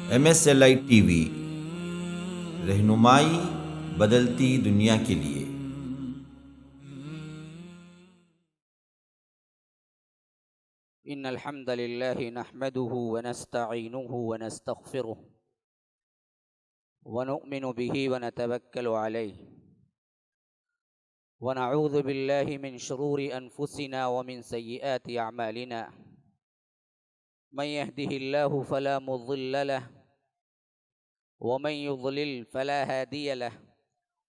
MSLI TV, रहनुमाई बदलती दुनिया के लिए। इन्नल हम्दलिल्लाहि नहमदुहु व नस्तईनुहु व नस्तगफिरुह व नु'मिनु बिही व नतवक्कलु अलैहि व नऊज़ु बिल्लाहि मिन शुरूरि अनफुसिना व मिन सय्यिआति अअमालिना मन यहदिहिल्लाहु फला मुज़िल्ल लहु व मन युज़लिल फला हादिय लहु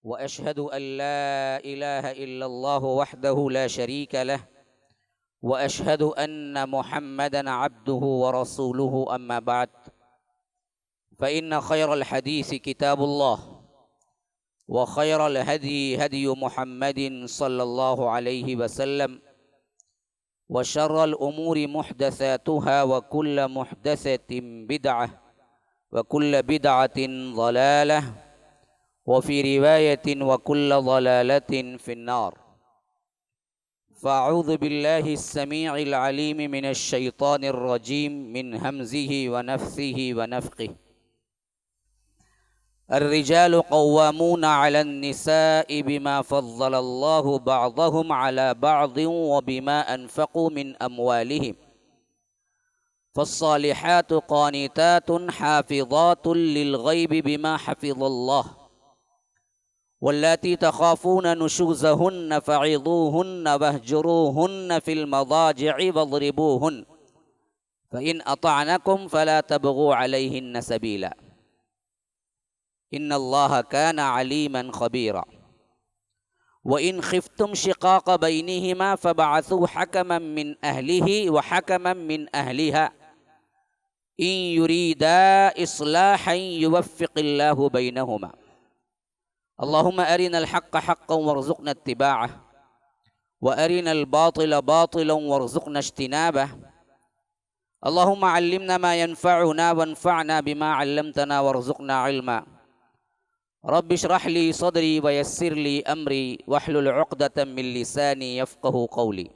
व अशहदु अन ला इलाहा इल्लल्लाहु वहदहु ला शरीका लहु व अशहदु अन्न मुहम्मदन अब्दुहु व रसूलुहु अम्मा बाद फ़इन्न खैरल हदीस किताबुल्लाह व खैरल हदी हदी मुहम्मदिन सल्लल्लाहु अलैहि वसल्लम व शर्रल उमूरि मुहदसातुहा व कुल्ल मुहदसतिन बिदअह व कुल्ल बिदअतिन ज़लालह व फ़ी रिवायतिन व कुल्ल ज़लालतिन फ़िन्नार। फ़अऊज़ु बिल्लाहि अस्समीइल अलीम मिनश शैतानिर रजीम मिन हमज़िहि व नफ़्सिहि व नफ़्ख़िहि। अर्रिजालु क़व्वामूना अलन निसाइ बिमा फ़ज़्ज़लल्लाहु बअज़हुम अला बअज़िन व बिमा अनफ़क़ू मिन अमवालिहिम। फ़स्सालिहातु क़ानितातुन हाफ़िज़ातुन लिलग़ैबि बिमा हफ़िज़ल्लाह वल्लाती तख़ाफ़ून नुशूज़हुन्न फ़अज़ूहुन्न वहजुरूहुन्न फ़िल मज़ाजि'i वज़रिबूहुन्न फ़इन अतअनकुम फ़ला तबग़ू अलैहिन्न सबीला इन्नल्लाह कान अलीमन ख़बीरा। व इन ख़िफ़्तुम शिक़ाक़ बैनिहिमा फ़बअसू हकमन मिन अहलिही व हकमन मिन अहलिहा इन युरीदा इस्लाहन युवफ़्फ़िक़िल्लाहु बैनहुमा। अल्लाहुम्मा अरिनल हक़्क़ हक़्क़न वरज़ुक़ना इत्तिबाअह व अरिनल बातिल बातिलन वरज़ुक़ना इज्तिनाबह। अल्लाहुम्मा अल्लिमना मा यनफ़अुना वन्फ़अना बिमा अल्लमतना वरज़ुक़ना इल्मा। रब्बि इश्रह ली सदरी व यस्सिर ली अमरी वहलुल उक़दतम मिन लिसानी यफ़क़हू क़ौली।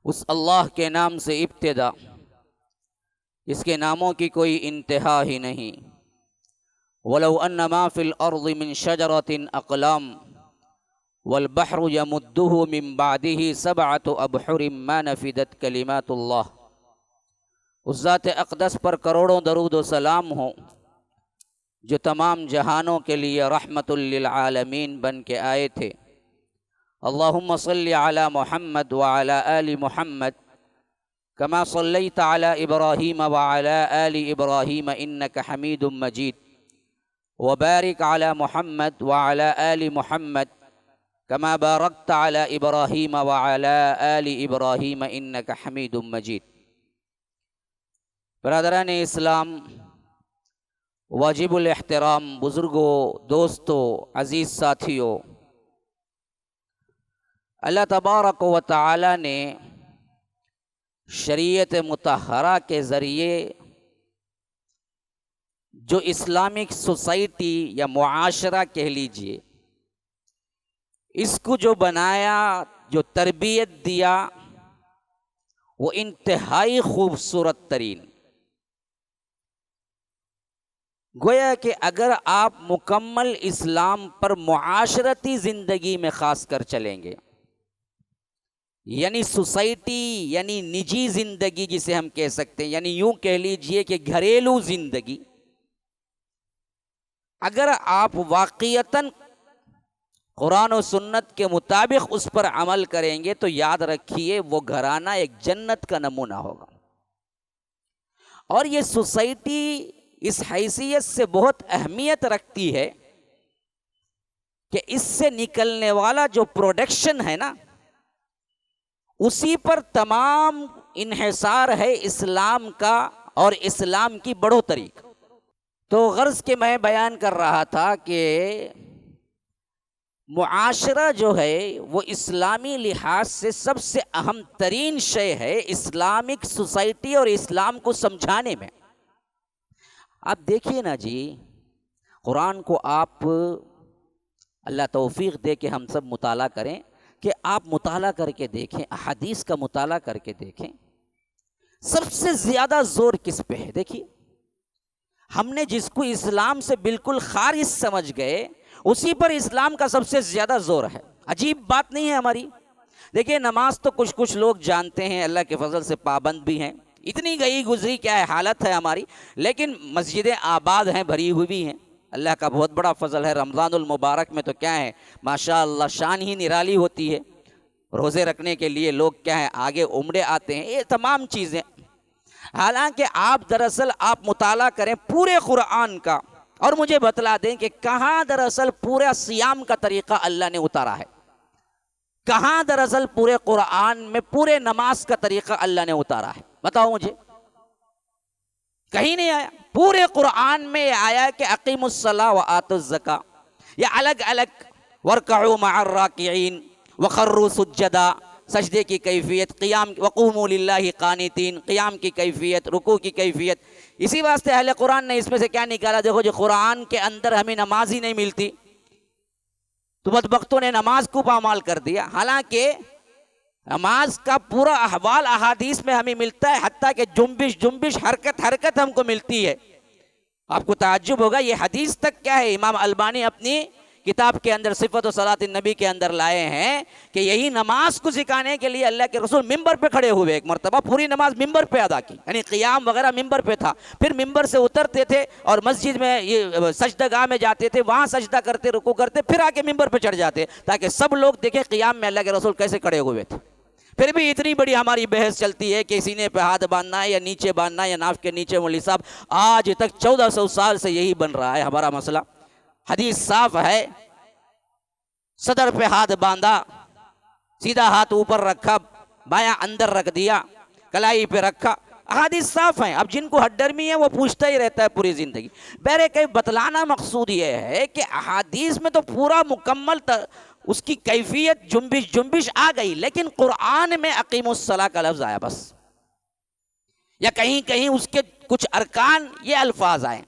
उस अल्लाह के नाम से इब्तिदा इसके नामों की कोई इंतहा ही नहीं। वलौ अन्ना मा फ़िल अर्ज़ि मिन शजरतिन अक़लाम वल बहरु यमुद्दुहु मिन बादिही सबअतु अबहुरिम मा नफ़िदत कलिमातुल्लाह। उस ज़ात अक़दस पर करोड़ों दरूद व सलाम हो जो तमाम जहानों के लिए रहमतुल लिल आलमीन बन के आए थे। अल्लाहुम्मा सल्लि अला मुहम्मद व अला आलि मुहम्मद कमा सल्लैत अला इब्राहीम व अला आलि इब्राहीम इन्नका हमीदुम मजीद व बारिक अला मुहम्मद व अला आलि मुहम्मद कमा बारकत अला इब्राहीम व अला आलि इब्राहीम इन्नका हमीदुम मजीद। बरदरान इस्लाम, वाजिबुल एहतराम बुज़ुर्गों, दोस्तों, अज़ीज़ साथियों, अल्लाह तबारक व तआला ने शरीयत मुतहरा के ज़रिए जो इस्लामिक सोसाइटी या मुआशरा कह लीजिए, इसको जो बनाया, जो तरबियत दिया, वो इंतहाई खूबसूरत तरीन। गोया कि अगर आप मुकम्मल इस्लाम पर मुआशरती ज़िंदगी में ख़ास कर चलेंगे, यानी सोसाइटी यानी निजी ज़िंदगी जिसे हम कह सकते हैं, यानी यूं कह लीजिए कि घरेलू ज़िंदगी, अगर आप वाक़ियतन कुरान और सुन्नत के मुताबिक उस पर अमल करेंगे तो याद रखिए वो घराना एक जन्नत का नमूना होगा। और ये सोसाइटी इस हैसियत से बहुत अहमियत रखती है कि इससे निकलने वाला जो प्रोडक्शन है ना, उसी पर तमाम इन्हिसार है इस्लाम का और इस्लाम की बढ़ोतरी का। तो गर्ज के मैं बयान कर रहा था कि मुआशरा जो है वो इस्लामी लिहाज से सबसे अहम तरीन शय है इस्लामिक सोसाइटी और इस्लाम को समझाने में। आप देखिए ना जी, कुरान को आप अल्लाह तौफीक दे के हम सब मुताला करें कि आप मुताला करके देखें, अहादीस का मुताला करके देखें, सबसे ज़्यादा जोर किस पे है? देखिए, हमने जिसको इस्लाम से बिल्कुल खारिज समझ गए उसी पर इस्लाम का सबसे ज़्यादा जोर है। अजीब बात नहीं है हमारी। देखिए, नमाज तो कुछ कुछ लोग जानते हैं, अल्लाह के फजल से पाबंद भी हैं, इतनी गई गुजरी क्या है हालत है हमारी, लेकिन मस्जिदें आबाद हैं, भरी हुई भी हैं। अल्लाह का बहुत बड़ा फजल है। रमज़ानुल मुबारक में तो क्या है, माशाअल्लाह शान ही निराली होती है। रोज़े रखने के लिए लोग क्या है आगे उमड़े आते हैं, ये तमाम चीज़ें। हालांकि आप दरअसल आप मुताला करें पूरे कुरान का और मुझे बतला दें कि कहाँ दरअसल पूरा सियाम का तरीक़ा अल्लाह ने उतारा है, कहाँ दरअसल पूरे कुरान में पूरे नमाज का तरीक़ा अल्लाह ने उतारा है, बताओ मुझे। कहीं नहीं आया। पूरे कुरान में आया कि अकीमुस्सलाह व आतुज़्ज़का, या अलग अलग वरकऊ मअर राकिईन वखर्रू सुज्जदा, सजदे की कैफियत, क़ियाम वक़ूमू लिल्लाहि क़ानितीन, क़ियाम की कैफियत, रुकू की कैफियत। इसी वास्ते अहले कुरान ने इसमें से क्या निकाला, देखो जो कुरान के अंदर हमें नमाज ही नहीं मिलती तो बदबख्तों ने नमाज को पामाल कर दिया। हालांकि नमाज का पूरा अहवाल अहादीस में हमें मिलता है, हत्ता कि जुम्बिश जुम्बिश हरकत हरकत हमको मिलती है। आपको ताज्जुब होगा, ये हदीस तक क्या है इमाम अलबानी अपनी किताब के अंदर सिफ़त व सलात नबी के अंदर लाए हैं कि यही नमाज को सिखाने के लिए अल्लाह के रसूल मिंबर पे खड़े हुए, एक मरतबा पूरी नमाज मिंबर पे अदा की, यानी क़ियाम वगैरह मिंबर पे था। फिर मिंबर से उतरते थे और मस्जिद में ये सजदागाह में जाते थे, वहाँ सजदा करते, रुकू करते, फिर आके मिंबर पे चढ़ जाते ताकि सब लोग देखें क़ियाम में अल्लाह के रसूल कैसे खड़े हुए थे। फिर भी इतनी बड़ी हमारी बहस चलती है कि सीने पे हाथ बांधना है या नीचे बांधना है या नाफ के नीचे। मौलवी साहब, आज तक 1400 साल से यही बन रहा है हमारा मसला। हदीस साफ है, सदर पे हाथ बांधा, सीधा हाथ ऊपर रखा, बायां अंदर रख दिया, कलाई पे रखा, अहादीस साफ हैं। अब जिनको हड्डर्मी है वो पूछता ही रहता है पूरी ज़िंदगी। बहरे कहीं बतलाना मकसूद ये है कि अहादीस में तो पूरा मुकम्मल उसकी कैफियत जुम्बिश जुम्बिश आ गई, लेकिन कुरान में अकीमुस्सलाह का लफ्ज़ आया बस, या कहीं कहीं उसके कुछ अरकान ये अल्फाज आए।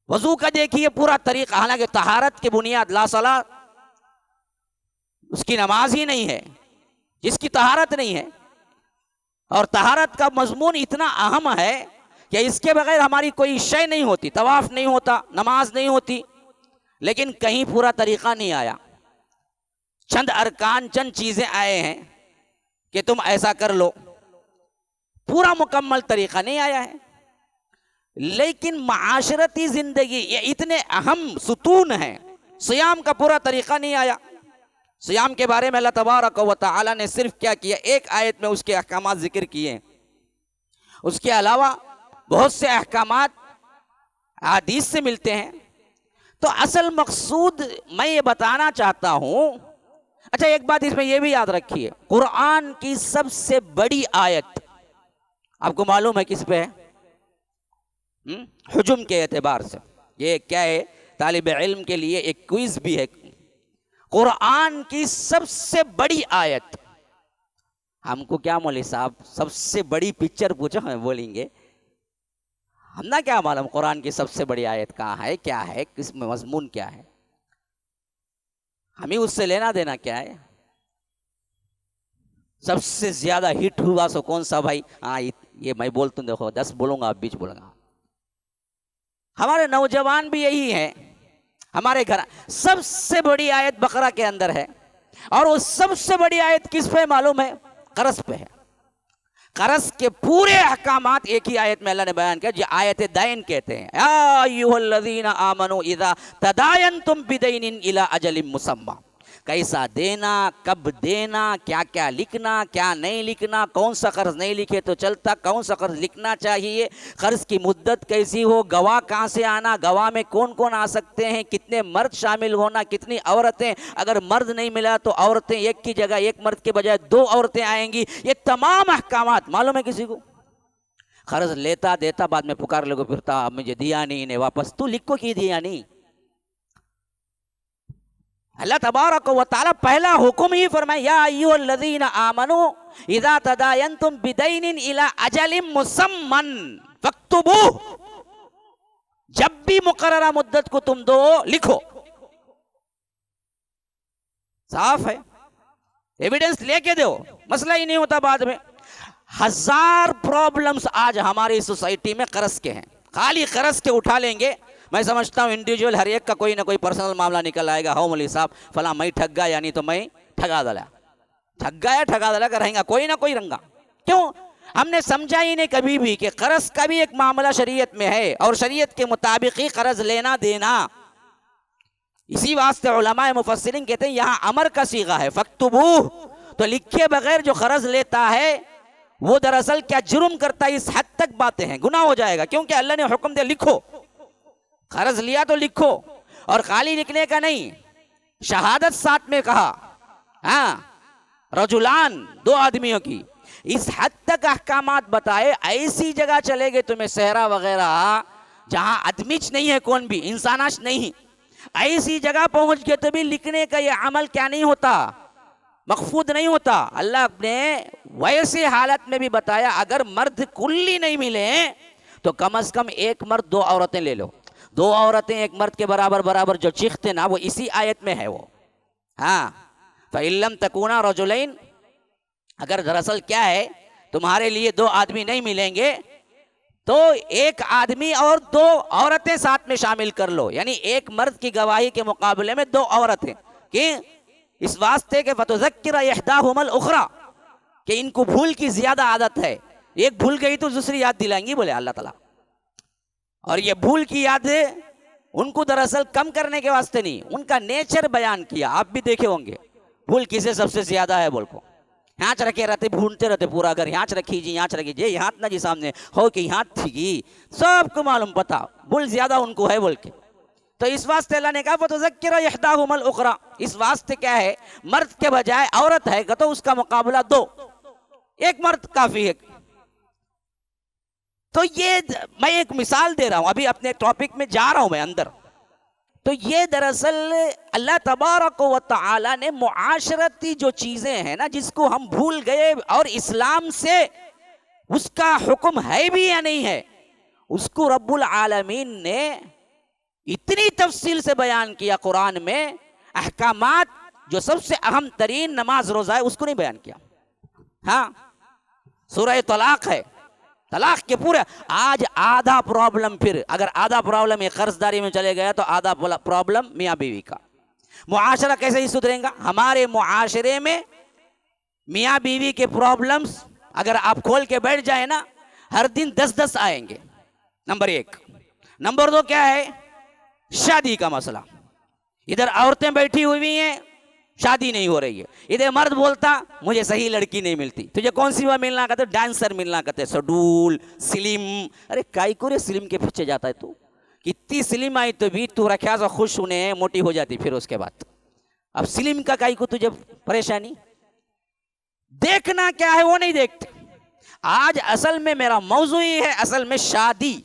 वज़ू का देखिए पूरा तरीक़ा, हालांकि तहारत की बुनियाद ला सला, उसकी नमाज ही नहीं है जिसकी तहारत नहीं है। और तहारत का मजमून इतना अहम है कि इसके बगैर हमारी कोई शय नहीं होती, तवाफ नहीं होता, नमाज नहीं होती। लेकिन कहीं पूरा तरीक़ा नहीं आया, चंद अरकान चंद चीज़ें आए हैं कि तुम ऐसा कर लो, पूरा मुकम्मल तरीक़ा नहीं आया है। लेकिन माशरती ज़िंदगी ये इतने अहम सुतून हैं, सियाम का पूरा तरीक़ा नहीं आया। सियाम के बारे में अल्लाह तबारक व तआला ने सिर्फ क्या किया, एक आयत में उसके अहकामात जिक्र किए, उसके अलावा बहुत से अहकामात हदीस से मिलते हैं। तो असल मकसूद मैं ये बताना चाहता हूँ। अच्छा, एक बात इसमें यह भी याद रखिए, कुरान की सबसे बड़ी आयत आपको मालूम है किस पे है? हुजुम के एतबार से। ये क्या है, तालिब इल्म के लिए एक क्विज भी है। कुरान की सबसे बड़ी आयत, हमको क्या मौलवी साहब सबसे बड़ी पिक्चर पूछो, हम बोलेंगे हम ना क्या मालूम कुरान की सबसे बड़ी आयत कहाँ है, क्या है, किस में मजमून क्या है, हमें उससे लेना देना क्या है। सबसे ज्यादा हिट हुआ सो कौन सा भाई? हाँ, ये मैं बोलता हूँ, देखो 10 बोलूंगा आप बीच बोलूंगा। हमारे नौजवान भी यही है, हमारे घर सबसे बड़ी आयत बकरा के अंदर है। और वो सबसे बड़ी आयत किस पे मालूम है? कर्ज पे है। कर्ज के पूरे अहकामात एक ही आयत में अल्लाह ने बयान किया, जो आयत दायन कहते हैं। या अय्युहल्लज़ीना आमनू इज़ा तदायनतुम बिदैनिन इला अजलिम मुसम्मा, कैसा देना, कब देना, क्या क्या लिखना, क्या नहीं लिखना, कौन सा कर्ज नहीं लिखे तो चलता, कौन सा कर्ज लिखना चाहिए, कर्ज की मुद्दत कैसी हो, गवाह कहाँ से आना, गवाह में कौन कौन आ सकते हैं, कितने मर्द शामिल होना, कितनी औरतें, अगर मर्द नहीं मिला तो औरतें एक की जगह एक मर्द के बजाय 2 औरतें आएंगी। ये तमाम अहकामात मालूम है किसी को? कर्ज लेता देता बाद में पुकार लोगों फिरता, मुझे दिया नहीं, इन्हें वापस, तू लिख को की दिया नहीं। अल्लाह तबारक व तआला पहला हुक्म ही फरमाया, या अय्युहल्लज़ीना आमनू इज़ा तदायनतुम बिदैनिन इला अजलिम मुसम्मन फक्तुबू, जब भी मुकर्ररा मुद्दत को तुम दो लिखो। साफ है, एविडेंस लेके दो, मसला ही नहीं होता बाद में। 1000 प्रॉब्लम्स आज हमारी सोसाइटी में कर्ज के हैं। खाली कर्ज के उठा लेंगे। मैं समझता हूँ इंडिविजुअल हर एक का कोई ना कोई पर्सनल मामला निकल आएगा, हो मौलवी साहब फला मैं ठग गया, यानी तो मैं ठगा दला का रहेगा कोई ना कोई रंगा। क्यों? हमने समझा ही नहीं कभी भी कि कर्ज का भी एक मामला शरीयत में है और शरीयत के मुताबिक ही कर्ज लेना देना। इसी वास्ते उलमाए मुफस्सिरीन कहते हैं यहाँ अमर का सीगा है, फक्तुबूह, तो लिखे बगैर जो कर्ज लेता है वो दरअसल क्या जुर्म करता है, इस हद तक बातें हैं, गुनाह हो जाएगा। क्योंकि अल्लाह ने हुक्म दिया लिखो, कर्ज लिया तो लिखो, और खाली लिखने का नहीं, शहादत साथ में कहा, हाँ रजुलान, दो आदमियों की। इस हद तक अहकामात बताए। ऐसी जगह चले गए तुम्हें सहरा वगैरह जहां आदमीच नहीं है, कौन भी इंसानाश नहीं, ऐसी जगह पहुंच गए तो भी लिखने का ये अमल क्या नहीं होता, मखफूद नहीं होता। अल्लाह ने वैसे हालत में भी बताया अगर मर्द कुल्ली नहीं मिले तो कम से कम एक मर्द दो औरतें ले लो। दो औरतें एक मर्द के बराबर बराबर जो चीखते ना, वो इसी आयत में है वो। हाँ, फ़इल्लम तकूना रजुलैन, अगर दरअसल क्या है तुम्हारे लिए दो आदमी नहीं मिलेंगे तो एक आदमी और दो औरतें साथ में शामिल कर लो, यानी एक मर्द की गवाही के मुकाबले में दो औरतें। कि इस वास्ते के फतुज़क्किरा इहदाहुमुल उखरा, कि इनको भूल की ज्यादा आदत है, एक भूल गई तो दूसरी याद दिलाएंगी, बोले अल्लाह ताला। और ये भूल की यादें उनको दरअसल कम करने के वास्ते नहीं, उनका नेचर बयान किया। आप भी देखे होंगे भूल किसे सबसे ज्यादा है, बोल को यहाँ रखे रहते, भूलते रहते पूरा घर, यहाँ रखी जी, यहाँ रखी जी, यहाँ ना जी सामने हो कि यहाँ थी, सबको मालूम पता, भूल ज्यादा उनको है बोल के। तो इस वास्ते अल्लाह ने कहा फतुज़क्किरा इहदाहुमुल उखरा, इस वास्ते क्या है मर्द के बजाय औरत है तो उसका मुकाबला दो, एक मर्द काफी है। तो ये मैं एक मिसाल दे रहा हूं, अभी अपने टॉपिक में जा रहा हूं मैं अंदर। तो ये दरअसल अल्लाह तबारक व तआला ने मुआशरती जो चीजें हैं ना, जिसको हम भूल गए और इस्लाम से उसका हुक्म है भी या नहीं है, उसको रब्बुल आलमीन ने इतनी तफसील से बयान किया कुरान में। अहकामात जो सबसे अहम तरीन नमाज रोजा है उसको नहीं बयान किया। हाँ, सूरह तलाक है, तलाक के पूरे आज आधा प्रॉब्लम, फिर अगर आधा प्रॉब्लम ये कर्जदारी में चले गया तो आधा प्रॉब्लम मियाँ बीवी का। मुआशरा कैसे ही सुधरेगा? हमारे मुआशरे में मियाँ बीवी के प्रॉब्लम्स अगर आप खोल के बैठ जाए ना, हर दिन 10-10 आएंगे। नंबर एक। नंबर दो क्या है? शादी का मसला। इधर औरतें बैठी हुई हैं, शादी नहीं हो रही है, इधर मर्द बोलता मुझे सही लड़की नहीं मिलती। तुझे कौन सी वह मिलना कहते? डांसर मिलना कहते, सडूल, स्लिम। अरे काई को रे स्लिम के पीछे जाता है तू? कितनी स्लिम आई तो भी तू रखा सा खुश होने मोटी हो जाती, फिर उसके बाद अब स्लिम का काई को तुझे परेशानी? देखना क्या है वो नहीं देखते। आज असल में मेरा मौजू ही है, असल में शादी।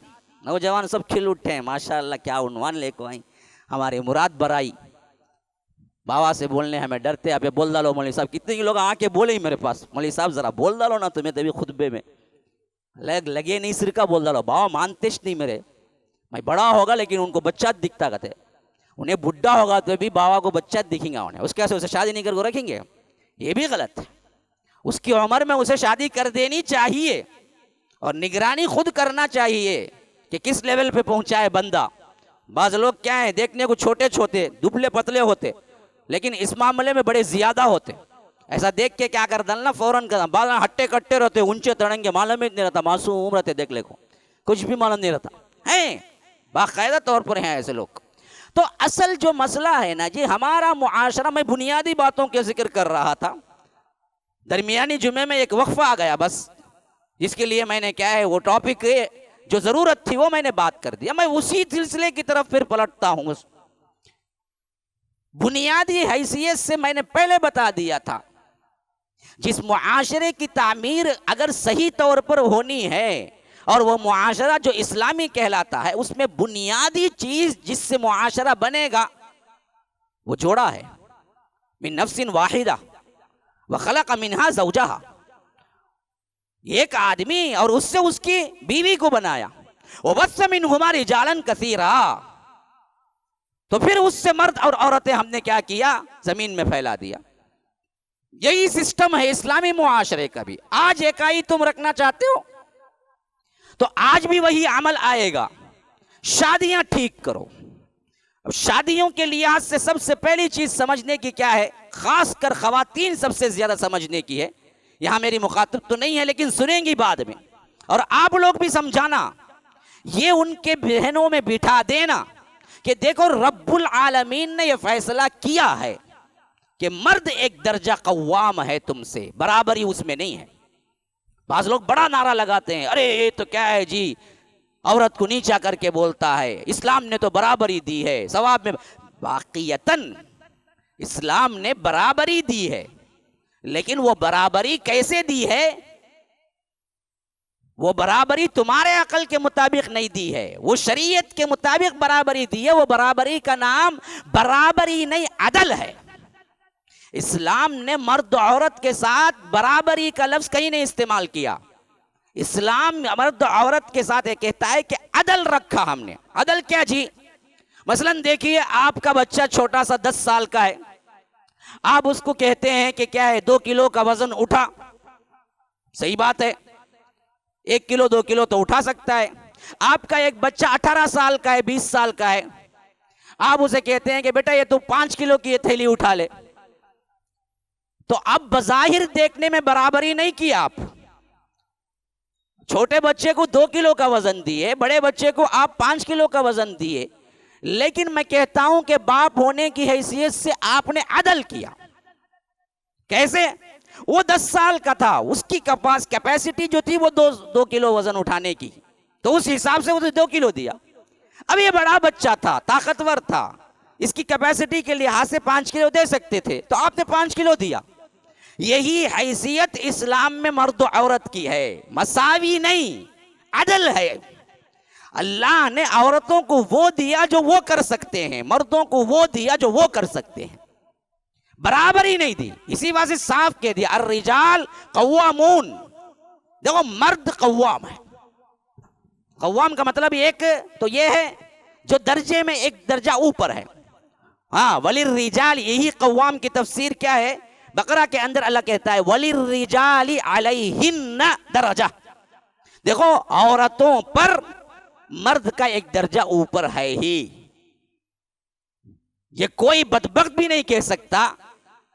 नौजवान सब खिल उठे हैं, माशाअल्लाह क्या उन्वान लेको आई, हमारे मुराद बराई बाबा से बोलने हमें डरते। आप बोल डालो मौलवी साहब, कितने लोग आके बोले ही मेरे पास, मौलवी साहब जरा बोल डालो ना, तुम्हें तभी खुतबे में लगे नहीं सिर का बोल डालो। बाबा मानते नहीं मेरे, मैं बड़ा होगा लेकिन उनको बच्चा दिखता कहते, उन्हें बुढ़ा होगा तो भी बाबा को बच्चा दिखेगा उन्हें, उसके वजह से उसे शादी नहीं करके रखेंगे, ये भी गलत है। उसकी उम्र में उसे शादी कर देनी चाहिए और निगरानी खुद करना चाहिए कि किस लेवल पे पहुंचा है बंदा। बाज लोग क्या है देखने को छोटे छोटे दुबले पतले होते, लेकिन इस मामले में बड़े ज्यादा होते। ऐसा देख के क्या कर डालना, फौरन कर, बाल हट्टे कट्टे रहते, ऊंचे तड़ंगे, मालूम ही नहीं रहता, मासूम रहते, देख ले को कुछ भी मालूम नहीं रहता है, बाकायदा तौर पर हैं ऐसे लोग। तो असल जो मसला है ना जी, हमारा मुआशरा, मैं बुनियादी बातों के जिक्र कर रहा था, दरमियानी जुमे में एक वक्फा आ गया बस, जिसके लिए मैंने क्या है वो टॉपिक जो जरूरत थी वो मैंने बात कर दिया। मैं उसी सिलसिले की तरफ फिर पलटता हूं। बुनियादी हैसियत से मैंने पहले बता दिया था, जिस मुआशरे की तामीर अगर सही तौर पर होनी है और वो मुआशरा जो इस्लामी कहलाता है, उसमें बुनियादी चीज जिससे मुआशरा बनेगा वो जोड़ा है। मिन नफ्सिन वाहिदा व खलक़ मिनहा ज़ौजहा, एक आदमी और उससे उसकी बीवी को बनाया। व बस्स मिनहुमा रिजालन कसीरा, तो फिर उससे मर्द और औरतें हमने क्या किया, जमीन में फैला दिया। यही सिस्टम है इस्लामी मुआशरे का भी। आज इकाई तुम रखना चाहते हो तो आज भी वही अमल आएगा। शादियां ठीक करो। अब शादियों के लिहाज से सबसे पहली चीज समझने की क्या है, खासकर खवातीन सबसे ज्यादा समझने की है। यहां मेरी मुखातिब तो नहीं है लेकिन सुनेंगी बाद में, और आप लोग भी समझाना, ये उनके बहनों में बिठा देना कि देखो रब्बुल आलमीन ने यह फैसला किया है कि मर्द एक दर्जा कव्वाम है तुमसे, बराबरी उसमें नहीं है। बाज लोग बड़ा नारा लगाते हैं, अरे ये तो क्या है जी, औरत को नीचा करके बोलता है, इस्लाम ने तो बराबरी दी है सवाब में। वाक़ियतन इस्लाम ने बराबरी दी है, लेकिन वो बराबरी कैसे दी है? वो बराबरी तुम्हारे अकल के मुताबिक नहीं दी है, वो शरीयत के मुताबिक बराबरी दी है। वो बराबरी का नाम बराबरी नहीं, अदल है। इस्लाम ने मर्द औरत के साथ बराबरी का लफ्ज कहीं नहीं इस्तेमाल किया। इस्लाम मर्द औरत के साथ ये कहता है कि अदल रखा हमने। अदल क्या जी? मसलन देखिए, आपका बच्चा छोटा सा 10 साल का है, आप उसको कहते हैं कि क्या है 2 किलो का वजन उठा, सही बात है, 1 किलो 2 किलो तो उठा सकता है। आपका एक बच्चा 18 साल का है, 20 साल का है, आप उसे कहते हैं कि बेटा ये तो 5 किलो की ये थैली उठा ले, तो अब बज़ाहिर देखने में बराबरी नहीं की आप। छोटे बच्चे को 2 किलो का वजन दिए, बड़े बच्चे को आप 5 किलो का वजन दिए, लेकिन मैं कहता हूं कि बाप होने की हैसियत से आपने अदल किया। कैसे? वो 10 साल का था, उसकी कैपेसिटी जो थी वो 2 किलो वजन उठाने की, तो उस हिसाब से उसे 2 किलो दिया। अब ये बड़ा बच्चा था, ताकतवर था, इसकी कैपेसिटी के लिहाज से 5 किलो दे सकते थे, तो आपने 5 किलो दिया। यही हैसियत इस्लाम में मर्द औरत की है, मसावी नहीं, अदल है। अल्लाह ने औरतों को वो दिया जो वो कर सकते हैं, मर्दों को वो दिया जो वो कर सकते हैं, बराबरी नहीं दी। इसी वजह से साफ कह दिया अर्रिजाल कव्वामून। देखो मर्द कव्वाम है। कव्वाम का मतलब एक तो ये है जो दर्जे में एक दर्जा ऊपर है। हाँ, वलिर्रिजाल, यही कव्वाम की तफसीर क्या है? बकरा के अंदर अल्लाह कहता है वलिर्रिजाली अलैहिन्ना दरजा। देखो औरतों पर मर्द का एक दर्जा ऊपर है ही। ये कोई बदबख्त भी नहीं कह सकता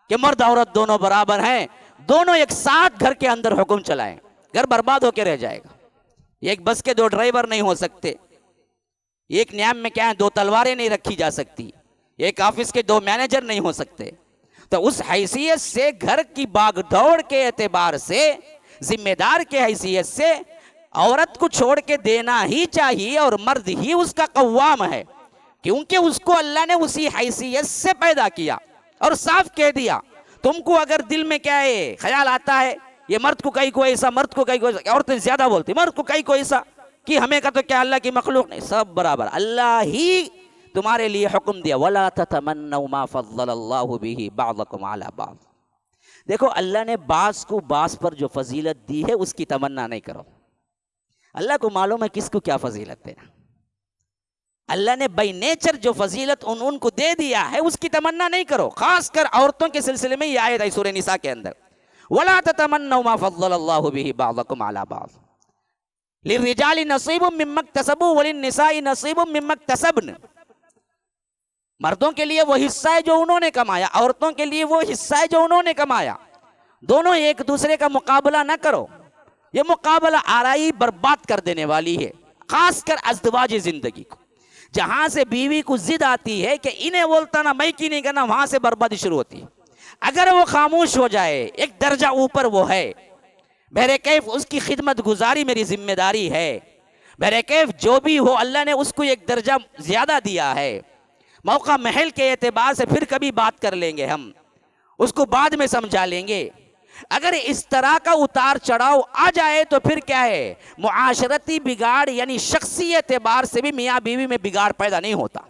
कि मर्द औरत दोनों बराबर हैं, दोनों एक साथ घर के अंदर हुक्म चलाएं, घर बर्बाद होकर रह जाएगा। एक बस के 2 ड्राइवर नहीं हो सकते, एक न्याम में क्या है 2 तलवारें नहीं रखी जा सकती, एक ऑफिस के 2 मैनेजर नहीं हो सकते। तो उस हैसियत से, घर की बागदौड़ के एतबार से, जिम्मेदार के हैसियत से औरत को छोड़ के देना ही चाहिए, और मर्द ही उसका कव्वाम है, क्योंकि उसको अल्लाह ने उसी हैसियत से पैदा किया। और साफ कह दिया, तुमको अगर दिल में क्या है ख्याल आता है ये मर्द को कहीं को ऐसा, मर्द को कहीं को ऐसा, औरतें ज्यादा बोलती मर्द को कहीं को ऐसा, कि हमें का तो क्या अल्लाह की मखलूक नहीं, सब बराबर। अल्लाह ही तुम्हारे लिए हुक्म दिया वला ततमन्नौ मा फज़्ज़लल्लाहु बिही बअदकुम अला बअद। देखो अल्लाह ने बास को बास पर जो फजीलत दी है उसकी तमन्ना नहीं करो। अल्लाह को मालूम है किसको क्या फजीलत है। अल्लाह ने बाई नेचर जो फजीलत उनको दे दिया है उसकी तमन्ना नहीं करो। खासकर औरतों के सिलसिले में यह आयत है सूरह निसा के अंदर, वला ततमन्नौ मा फज़्ज़लल्लाहु बिही बअदकुम अला बअद लिर्रिजालि नसीबुम मिम्मा इक्तसबू वलिन्निसाइ नसीबुम मिम्मा इक्तसब्न। मर्दों के लिए वो हिस्सा है जो उन्होंने कमाया, औरतों के लिए वो हिस्सा है जो उन्होंने कमाया। दोनों एक दूसरे का मुकाबला ना करो, ये मुकाबला आराई बर्बाद कर देने वाली है। खासकर अज़दवाजी जिंदगी को, जहां से बीवी को जिद आती है कि इन्हें बोलता ना मैं की नहीं करना, वहां से बर्बादी शुरू होती है। अगर वो खामोश हो जाए, एक दर्जा ऊपर वो है, बहरे कैफ उसकी खिदमत गुजारी मेरी जिम्मेदारी है, बहरे कैफ जो भी हो अल्लाह ने उसको एक दर्जा ज्यादा दिया है। मौका महल के एतबार से फिर कभी बात कर लेंगे, हम उसको बाद में समझा लेंगे। अगर इस तरह का उतार चढ़ाव आ जाए तो फिर क्या है, मुआशरती बिगाड़ यानी शख्सी एतबार से भी मियाँ बीवी में बिगाड़ पैदा नहीं होता।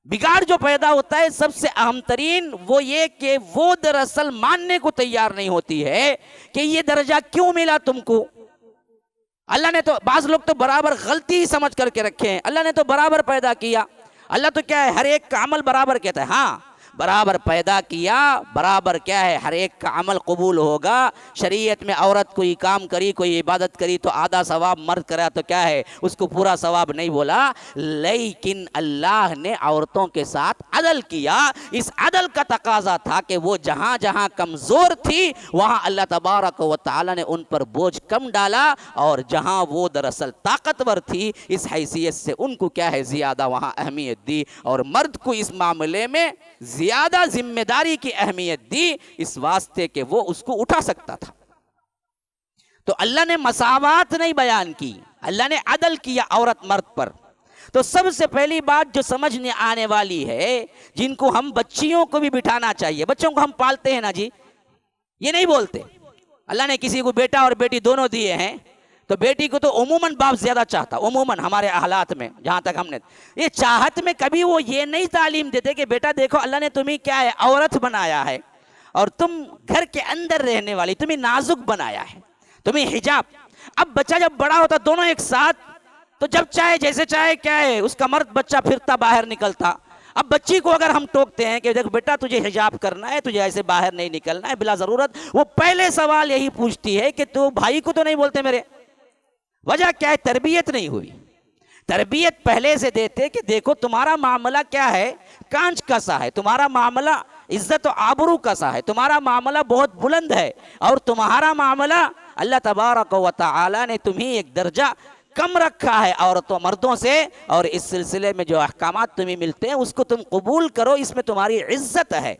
बिगाड़ जो पैदा होता है सबसे अहम तरीन वो ये कि वो दरअसल मानने को तैयार नहीं होती है कि ये दर्जा क्यों मिला तुमको। अल्लाह ने तो, बाज लोग तो बराबर गलती ही समझ करके रखे हैं, अल्लाह ने तो बराबर पैदा किया। अल्लाह तो क्या है, हर एक का अमल बराबर कहता है। हाँ, बराबर पैदा किया, बराबर क्या है, हर एक का अमल कबूल होगा। शरीयत में औरत कोई काम करी, कोई इबादत करी तो आधा सवाब, मर्द करा तो क्या है, उसको पूरा सवाब नहीं बोला। लेकिन अल्लाह ने औरतों के साथ अदल किया। इस अदल का तकाजा था कि वो जहां जहां कमजोर थी वहां अल्लाह तबारक व तआला ने उन पर बोझ कम डाला, और जहां वो दरअसल ताकतवर थी इस हैसियत से उनको क्या है, ज्यादा वहां अहमियत दी, और मर्द को इस मामले में ज्यादा जिम्मेदारी की अहमियत दी, इस वास्ते कि वो उसको उठा सकता था। तो अल्लाह ने मसावात नहीं बयान की, अल्लाह ने अदल किया औरत मर्द पर। तो सबसे पहली बात जो समझने आने वाली है, जिनको हम बच्चियों को भी बिठाना चाहिए, बच्चों को हम पालते हैं ना जी, ये नहीं बोलते अल्लाह ने किसी को बेटा और बेटी दोनों दिए हैं, तो बेटी को तो उमूमन बाप ज्यादा चाहता, उमूमन हमारे हालात में जहां तक हमने ये चाहत में कभी वो ये नहीं तालीम देते कि बेटा देखो अल्लाह ने तुम्हें क्या है, औरत बनाया है, और तुम घर के अंदर रहने वाली, तुम्हें नाजुक बनाया है, तुम्हें हिजाब। अब बच्चा जब बड़ा होता दोनों एक साथ, तो जब चाहे जैसे चाहे क्या है, उसका मर्द बच्चा फिरता बाहर निकलता। अब बच्ची को अगर हम टोकते हैं कि देख बेटा तुझे हिजाब करना है, तुझे ऐसे बाहर नहीं निकलना है बिला जरूरत, वो पहले सवाल यही पूछती है कि तू भाई को तो नहीं बोलते मेरे, वजह क्या है, तरबियत नहीं हुई। तरबियत पहले से देते कि देखो तुम्हारा मामला क्या है, कांच का सा है, तुम्हारा मामला इज्जत और आबरू का सा है, तुम्हारा मामला बहुत बुलंद है, और तुम्हारा मामला अल्लाह तबारक व तआला ने तुम्हें एक दर्जा कम रखा है औरतों मर्दों से, और इस सिलसिले में जो अहकामात तुम्हें मिलते हैं उसको तुम कबूल करो, इसमें तुम्हारी इज्जत है,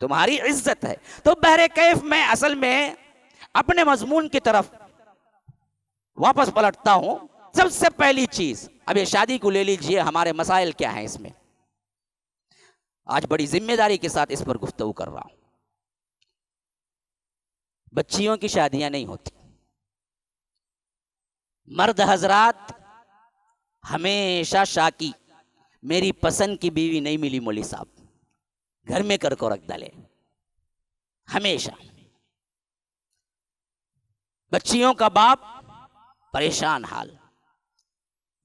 तुम्हारी इज्जत है। तो बहरे कैफ में असल में अपने मजमून की तरफ वापस पलटता हूं। सबसे पहली चीज, अब ये शादी को ले लीजिए, हमारे मसाइल क्या हैं इसमें, आज बड़ी जिम्मेदारी के साथ इस पर गुफ्तगू कर रहा हूं। बच्चियों की शादियां नहीं होती, मर्द हजरात हमेशा शाकी, मेरी पसंद की बीवी नहीं मिली मौली साहब, घर में कर को रख डाले, हमेशा। बच्चियों का बाप परेशान हाल,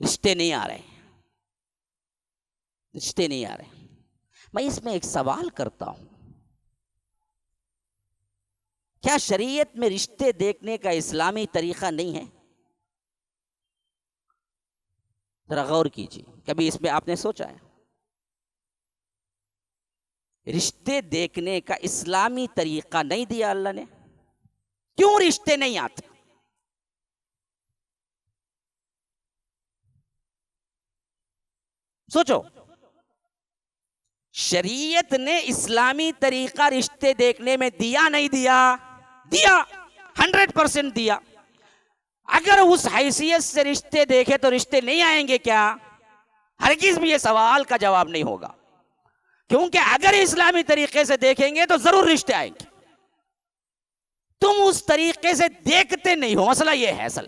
रिश्ते नहीं आ रहे, रिश्ते नहीं आ रहे। मैं इसमें एक सवाल करता हूं, क्या शरीयत में रिश्ते देखने का इस्लामी तरीका नहीं है? जरा गौर कीजिए, कभी इसमें आपने सोचा है? रिश्ते देखने का इस्लामी तरीका नहीं दिया अल्लाह ने, क्यों रिश्ते नहीं आते? सोचो, शरीयत ने इस्लामी तरीका रिश्ते देखने में दिया नहीं दिया? दिया, 100% दिया। अगर उस हैसियत से रिश्ते देखे तो रिश्ते नहीं आएंगे क्या? हरगिज भी ये सवाल का जवाब नहीं होगा, क्योंकि अगर इस्लामी तरीके से देखेंगे तो जरूर रिश्ते आएंगे। तुम उस तरीके से देखते नहीं हो, मसला ये है असल।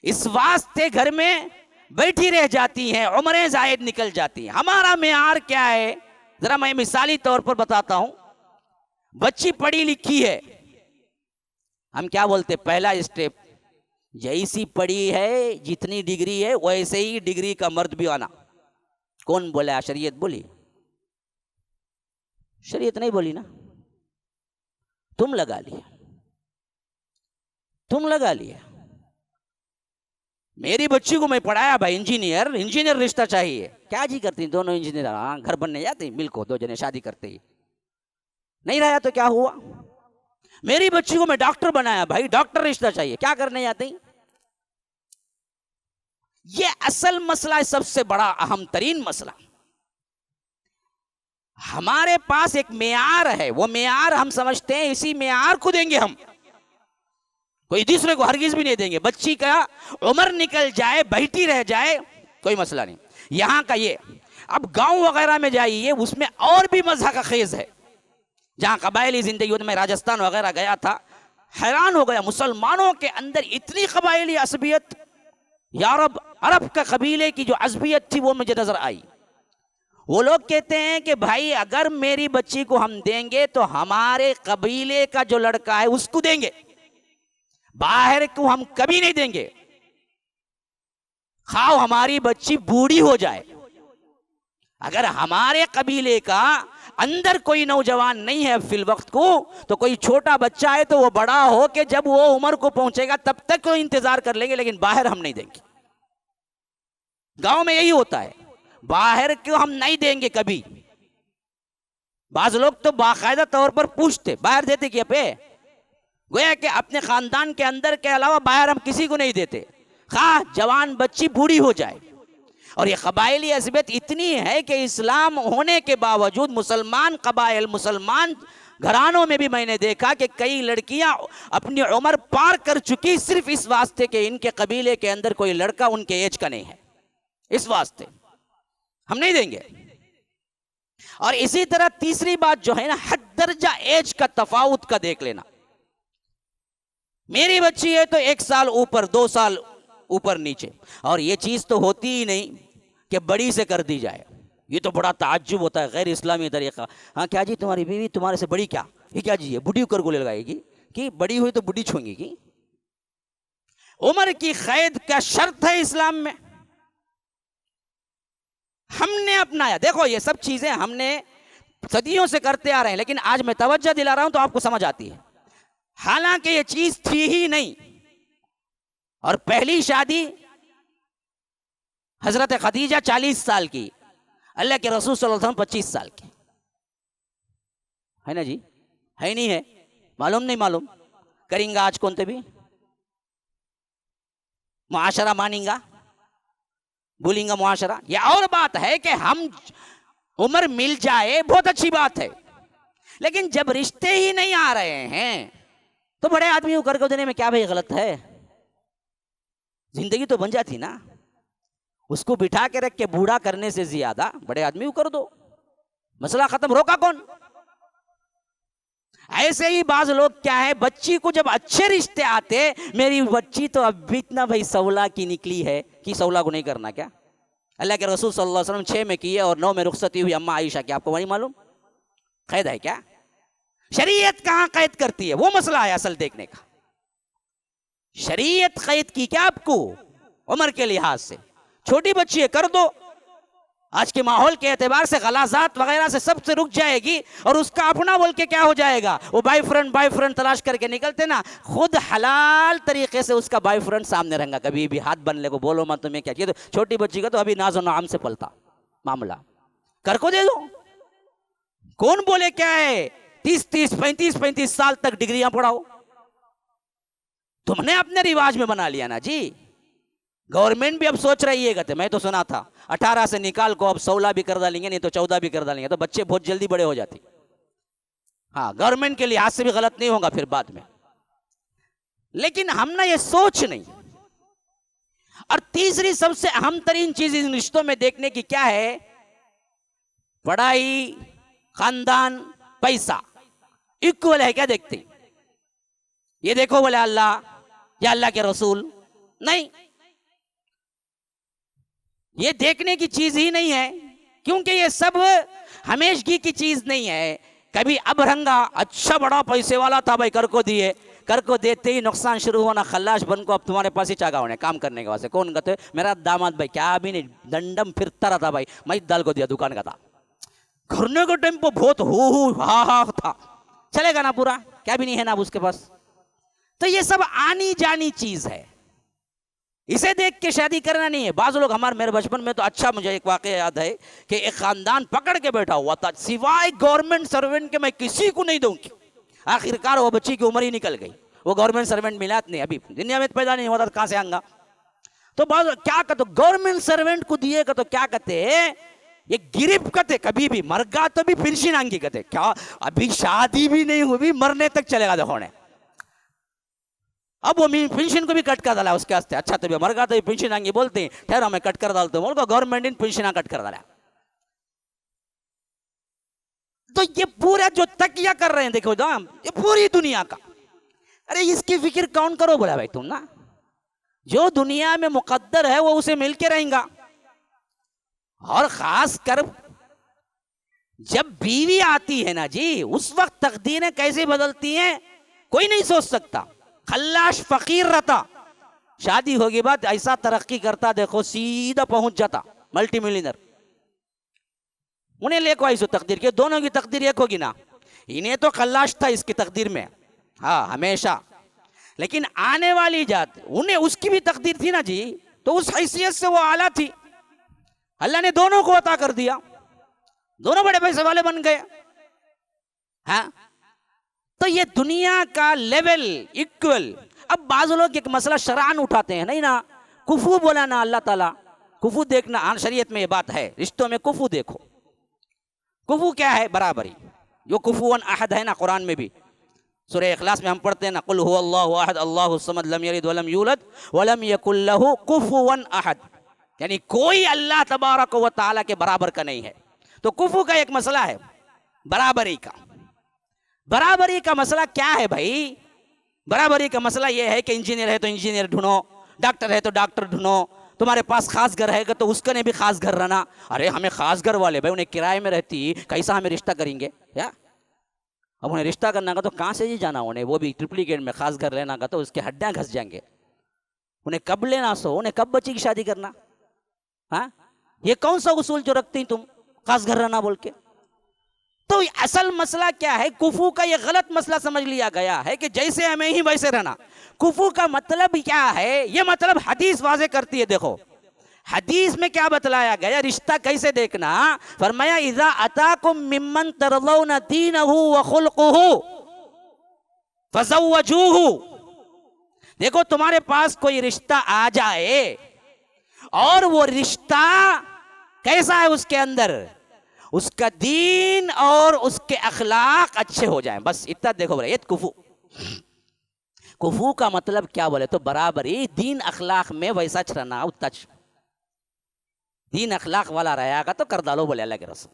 इस वास्ते घर में बैठी रह जाती हैं, उम्रें जायद निकल जाती हैं। हमारा मेयार क्या है, जरा मैं मिसाली तौर पर बताता हूं। बच्ची पढ़ी लिखी है, हम क्या बोलते, पहला स्टेप, जैसी पढ़ी है, जितनी डिग्री है वैसे ही डिग्री का मर्द भी आना। कौन बोला? शरीयत बोली? शरीयत नहीं बोली ना, तुम लगा लिया, तुम लगा लिया। मेरी बच्ची को मैं पढ़ाया भाई इंजीनियर, इंजीनियर रिश्ता चाहिए, क्या जी करती दोनों इंजीनियर, हाँ घर बनने जाते, मिलको दो जने शादी करते ही नहीं रहा तो क्या हुआ। मेरी बच्ची को मैं डॉक्टर बनाया भाई, डॉक्टर रिश्ता चाहिए, क्या करने जाते? ये असल मसला है, सबसे बड़ा अहम तरीन मसला। हमारे पास एक मेयार है, वो मेयार हम समझते हैं इसी मेयार को देंगे हम, कोई दूसरे को हरगिज भी नहीं देंगे। बच्ची का उम्र निकल जाए, बैठी रह जाए, कोई मसला नहीं। यहां का ये, अब गांव वगैरह में जाइए, उसमें और भी मज़ा का खेज है, जहां कबायली जिंदगी में राजस्थान वगैरह गया था, हैरान हो गया, मुसलमानों के अंदर इतनी कबायली असबियत, यारब अरब का कबीले की जो असबियत थी वो मुझे नजर आई। वो लोग कहते हैं कि भाई अगर मेरी बच्ची को हम देंगे तो हमारे कबीले का जो लड़का है उसको देंगे, बाहर को हम कभी नहीं देंगे, खाओ हमारी बच्ची बूढ़ी हो जाए, अगर हमारे कबीले का अंदर कोई नौजवान नहीं है फिल वक्त को, तो कोई छोटा बच्चा है तो वो बड़ा हो के जब वो उम्र को पहुंचेगा तब तक वो इंतजार कर लेंगे, लेकिन बाहर हम नहीं देंगे। गांव में यही होता है, बाहर क्यों हम नहीं देंगे कभी। बाज लोग तो बाकायदा तौर पर पूछते बाहर देते क्या पे, गोया कि अपने खानदान के अंदर के अलावा बाहर हम किसी को नहीं देते, खा जवान बच्ची बूढ़ी हो जाए। और ये कबायली अज़बियत इतनी है कि इस्लाम होने के बावजूद मुसलमान कबाइल, मुसलमान घरानों में भी मैंने देखा कि कई लड़कियां अपनी उम्र पार कर चुकी सिर्फ इस वास्ते कि इनके कबीले के अंदर कोई लड़का उनके एज का नहीं है, इस वास्ते हम नहीं देंगे। और इसी तरह तीसरी बात जो है ना, हद दर्जा एज का तफावत का देख लेना। मेरी बच्ची है तो 1 साल ऊपर, 2 साल ऊपर नीचे, और ये चीज तो होती ही नहीं कि बड़ी से कर दी जाए। ये तो बड़ा ताज्जुब होता है, गैर इस्लामी तरीका। हाँ क्या जी तुम्हारी बीवी तुम्हारे से बड़ी क्या, ये क्या जी है बुढ़ी कर गोले लगाएगी कि बड़ी हुई तो बुढ़ी छूंगी। उम्र की कैद क्या शर्त है इस्लाम में? हमने अपनाया। देखो ये सब चीजें हमने सदियों से करते आ रहे हैं, लेकिन आज मैं तवज्जो दिला रहा हूं तो आपको समझ आती है। हालांकि ये चीज थी ही नहीं। और पहली शादी हजरत खदीजा 40 साल की, अल्लाह के रसूल सल्लल्लाहु अलैहि वसल्लम 25 साल के, है ना जी? है नहीं है? मालूम नहीं मालूम? करेंगे आज कौन भी मुआशरा मानेंगा, बोलेंगा मुआशरा। यह और बात है कि हम उम्र मिल जाए बहुत अच्छी बात है, लेकिन जब रिश्ते ही नहीं आ रहे हैं तो बड़े आदमी को कर देने में क्या भाई गलत है? जिंदगी तो बन जाती ना। उसको बिठा के रख के बूढ़ा करने से ज्यादा बड़े आदमी को कर दो, मसला खत्म। रोका कौन? ऐसे ही बाज लोग क्या है, बच्ची को जब अच्छे रिश्ते आते, मेरी बच्ची तो अब भी इतना भाई 16 की निकली है कि 16 को नहीं करना क्या? अल्लाह के रसूल सल्लल्लाहु अलैहि वसल्लम 6 में किए और 9 में रुखसती हुई अम्मा आयशा की, आपको वही मालूम? कैद है क्या? शरीयत कहां कैद करती है, वो मसला है असल देखने का। शरीयत कैद की क्या आपको उम्र के लिहाज से? छोटी बच्ची है कर दो, आज के माहौल के एतबार से गलाजात वगैरह से सबसे रुक जाएगी, और उसका अपना बोल के क्या हो जाएगा, वो बॉयफ्रेंड तलाश करके निकलते ना, खुद हलाल तरीके से उसका बॉयफ्रेंड सामने रहेगा। कभी भी हाथ बनने को बोलो मत, तुम्हें क्या किया। तो छोटी बच्ची का तो अभी नाजो नाम से पलता मामला, कर को दे दो। कौन बोले क्या है 30 35 साल तक डिग्रियां पढ़ाओ? तुमने अपने रिवाज में बना लिया ना जी। गवर्नमेंट भी अब सोच रही है, कहते मैं तो सुना था 18 से निकाल को अब 16 भी कर डालेंगे, नहीं तो 14 भी कर डालेंगे, तो बच्चे बहुत जल्दी बड़े हो जाते। हाँ गवर्नमेंट के लिहाज से भी गलत नहीं होगा फिर बाद में, लेकिन हम ना ये सोच नहीं। और तीसरी सबसे अहम तरीन चीज इन रिश्तों में देखने की क्या है, पढ़ाई, खानदान, पैसा इक्वल है क्या देखते? ये देखो बोले अल्लाह या अल्लाह के रसूल, नहीं, ये देखने की चीज ही नहीं है, क्योंकि ये सब हमेशगी की चीज नहीं है। कभी अब रंगा अच्छा बड़ा पैसे वाला था भाई, कर को दिए, कर को देते ही नुकसान शुरू होना, खल्लाश बन को अब तुम्हारे पास ही चागा होने काम करने के वास्ते। कौन कहते मेरा दामाद भाई क्या भी नहीं, दंडम फिरता रहता भाई, मैं दाल को दिया दुकान का था, घरने का टेम्पो बहुत हु हा था, चलेगा ना पूरा, क्या भी नहीं है ना उसके पास। तो ये सब आनी जानी चीज है, इसे देख के शादी करना नहीं है। बाज़ लोग मेरे बचपन में तो अच्छा, मुझे एक वाक़या याद है कि एक खानदान पकड़ के बैठा हुआ था, सिवाय गवर्नमेंट सर्वेंट के मैं किसी को नहीं दूंगी। आखिरकार वो बच्ची की उम्र ही निकल गई, वो गवर्नमेंट सर्वेंट मिला नहीं, अभी दुनिया में पैदा नहीं होता, कहां से आऊंगा। तो बाज़ क्या कहते, गवर्नमेंट सर्वेंट को दिएगा तो क्या कहते, ये गिरिफ कहते, कभी भी मर गा तो भी पेंशन आएंगी कहते। क्या अभी शादी भी नहीं हुई, मरने तक चलेगा देखो ने। अब वो पेंशन को भी कट कर डाला उसके वास्ते। अच्छा तो मर गया तो पेंशन आएंगे बोलते हैं, ठहरा मैं कट कर डालता हूँ, गवर्नमेंट इन पेंशन कट कर डाला। तो ये पूरा जो तकिया कर रहे हैं देखो ये पूरी दुनिया का, अरे इसकी फिक्र कौन करो बोला भाई तुम ना, जो दुनिया में मुकद्दर है वो उसे मिलके रहेगा। और खास कर जब बीवी आती है ना जी, उस वक्त तकदीरें कैसे बदलती हैं कोई नहीं सोच सकता। खल्लाश फकीर रहता, शादी होगी बाद ऐसा तरक्की करता, देखो सीधा पहुंच जाता मल्टी मिलियनर। उन्हें लेको आई सो तकदीर के, दोनों की तकदीर एक होगी ना। इन्हें तो खल्लाश था इसकी तकदीर में, हाँ हमेशा, लेकिन आने वाली जात उन्हें उसकी भी तकदीर थी ना जी, तो उस हैसियत से वो आला थी। अल्लाह ने दोनों को अता कर दिया, दोनों बड़े पैसे वाले बन गए। हाँ, तो ये दुनिया का लेवल इक्वल। अब बाज लोग एक मसला शरान उठाते हैं, नहीं ना कुफू बोला ना अल्लाह ताला, कुफू देखना आन शरीयत में ये बात है, रिश्तों में कुफू देखो। कुफू क्या है? बराबरी। जो कुफुवन अहद है ना कुरान में भी, सूरह इखलास में हम पढ़ते हैं ना, कुल हुवल्लाहु अहद अल्लाहु समद लम यलिद वलम यूलद वलम यकुल लहू कुफुवन अहद, यानी कोई अल्लाह तबारक व तआला के बराबर का नहीं है। तो कुफू का एक मसला है बराबरी का। बराबरी का मसला क्या है भाई? बराबरी का मसला यह है कि इंजीनियर है तो इंजीनियर ढूंढो, डॉक्टर है तो डॉक्टर ढूंढो, तुम्हारे पास खास घर है तो उसका ने भी खास घर रहना। अरे हमें खास घर वाले भाई, उन्हें किराए में रहती, कैसा हमें रिश्ता करेंगे या? अब उन्हें रिश्ता करना का तो कहाँ से ही जाना उन्हें, वो भी ट्रिप्लीकेट में खास घर लेना का तो उसके हड्डियाँ घस जाएंगे। उन्हें कब लेना सो, उन्हें कब बच्ची की शादी करना? हाँ, ये कौन सा उसूल जो रखती तुम खास घर रहना बोल के? तो असल मसला क्या है? कुफू का ये गलत मसला समझ लिया गया है कि जैसे हमें ही वैसे रहना। कुफू का मतलब क्या है? ये मतलब हदीस वाज़े करती है। देखो हदीस में क्या बतलाया गया, रिश्ता कैसे देखना। फरमाया इज़ा अताकुम मिम्मन तरज़ौना दीनहु व खुल्क़ुहु फज़व्वजूहु। देखो तुम्हारे पास कोई रिश्ता आ जाए और वो रिश्ता कैसा है, उसके अंदर उसका दीन और उसके अखलाक अच्छे हो जाएं, बस इतना देखो। ये कुफू, कुफू का मतलब क्या बोले तो बराबरी, दीन अखलाक में वैसा रहना, उतना दीन अखलाक वाला रहेगा तो कर डालो बोले अल्लाह के रसूल।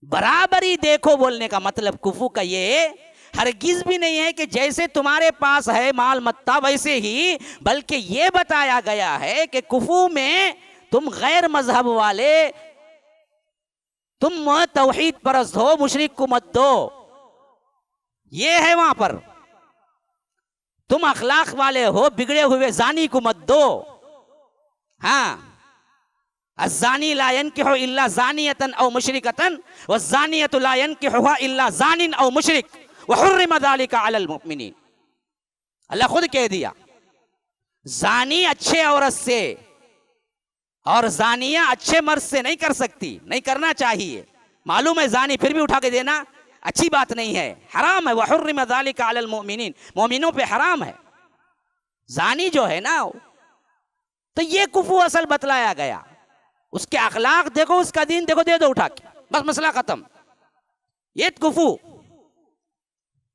बराबरी देखो बोलने का मतलब कुफू का ये हरगिज भी नहीं है कि जैसे तुम्हारे पास है माल मत्ता वैसे ही, बल्कि ये बताया गया है कि कुफू में तुम गैर मजहब वाले, तुम तौहीद परस्त हो, मुशरिक को मत दो, ये है वहां पर। तुम अखलाक वाले हो, बिगड़े हुए जानी को मत दो। हाँ, अज़्ज़ानी ला यन्किहु इल्ला ज़ानियतन औ मुशरिकतन वज़्ज़ानियतु ला यन्किहुहा इल्ला ज़ानिन औ मुशरिक व हुर्रिम ज़ालिका अलल मुमिनीन। अल्लाह खुद कह दिया, जानी अच्छे औरत से और जानिया अच्छे मर्द से नहीं कर सकती, नहीं करना चाहिए। मालूम है जानी, फिर भी उठा के देना अच्छी बात नहीं है, हराम है। व हुर्रिम ज़ालिका अलल मुमिनीन, मोमिनों पे हराम है जानी जो है ना। तो ये कुफू असल बतलाया गया। उसके अखलाक देखो, उसका दीन देखो, दे दो उठा के, बस मसला खत्म। ये कुफू,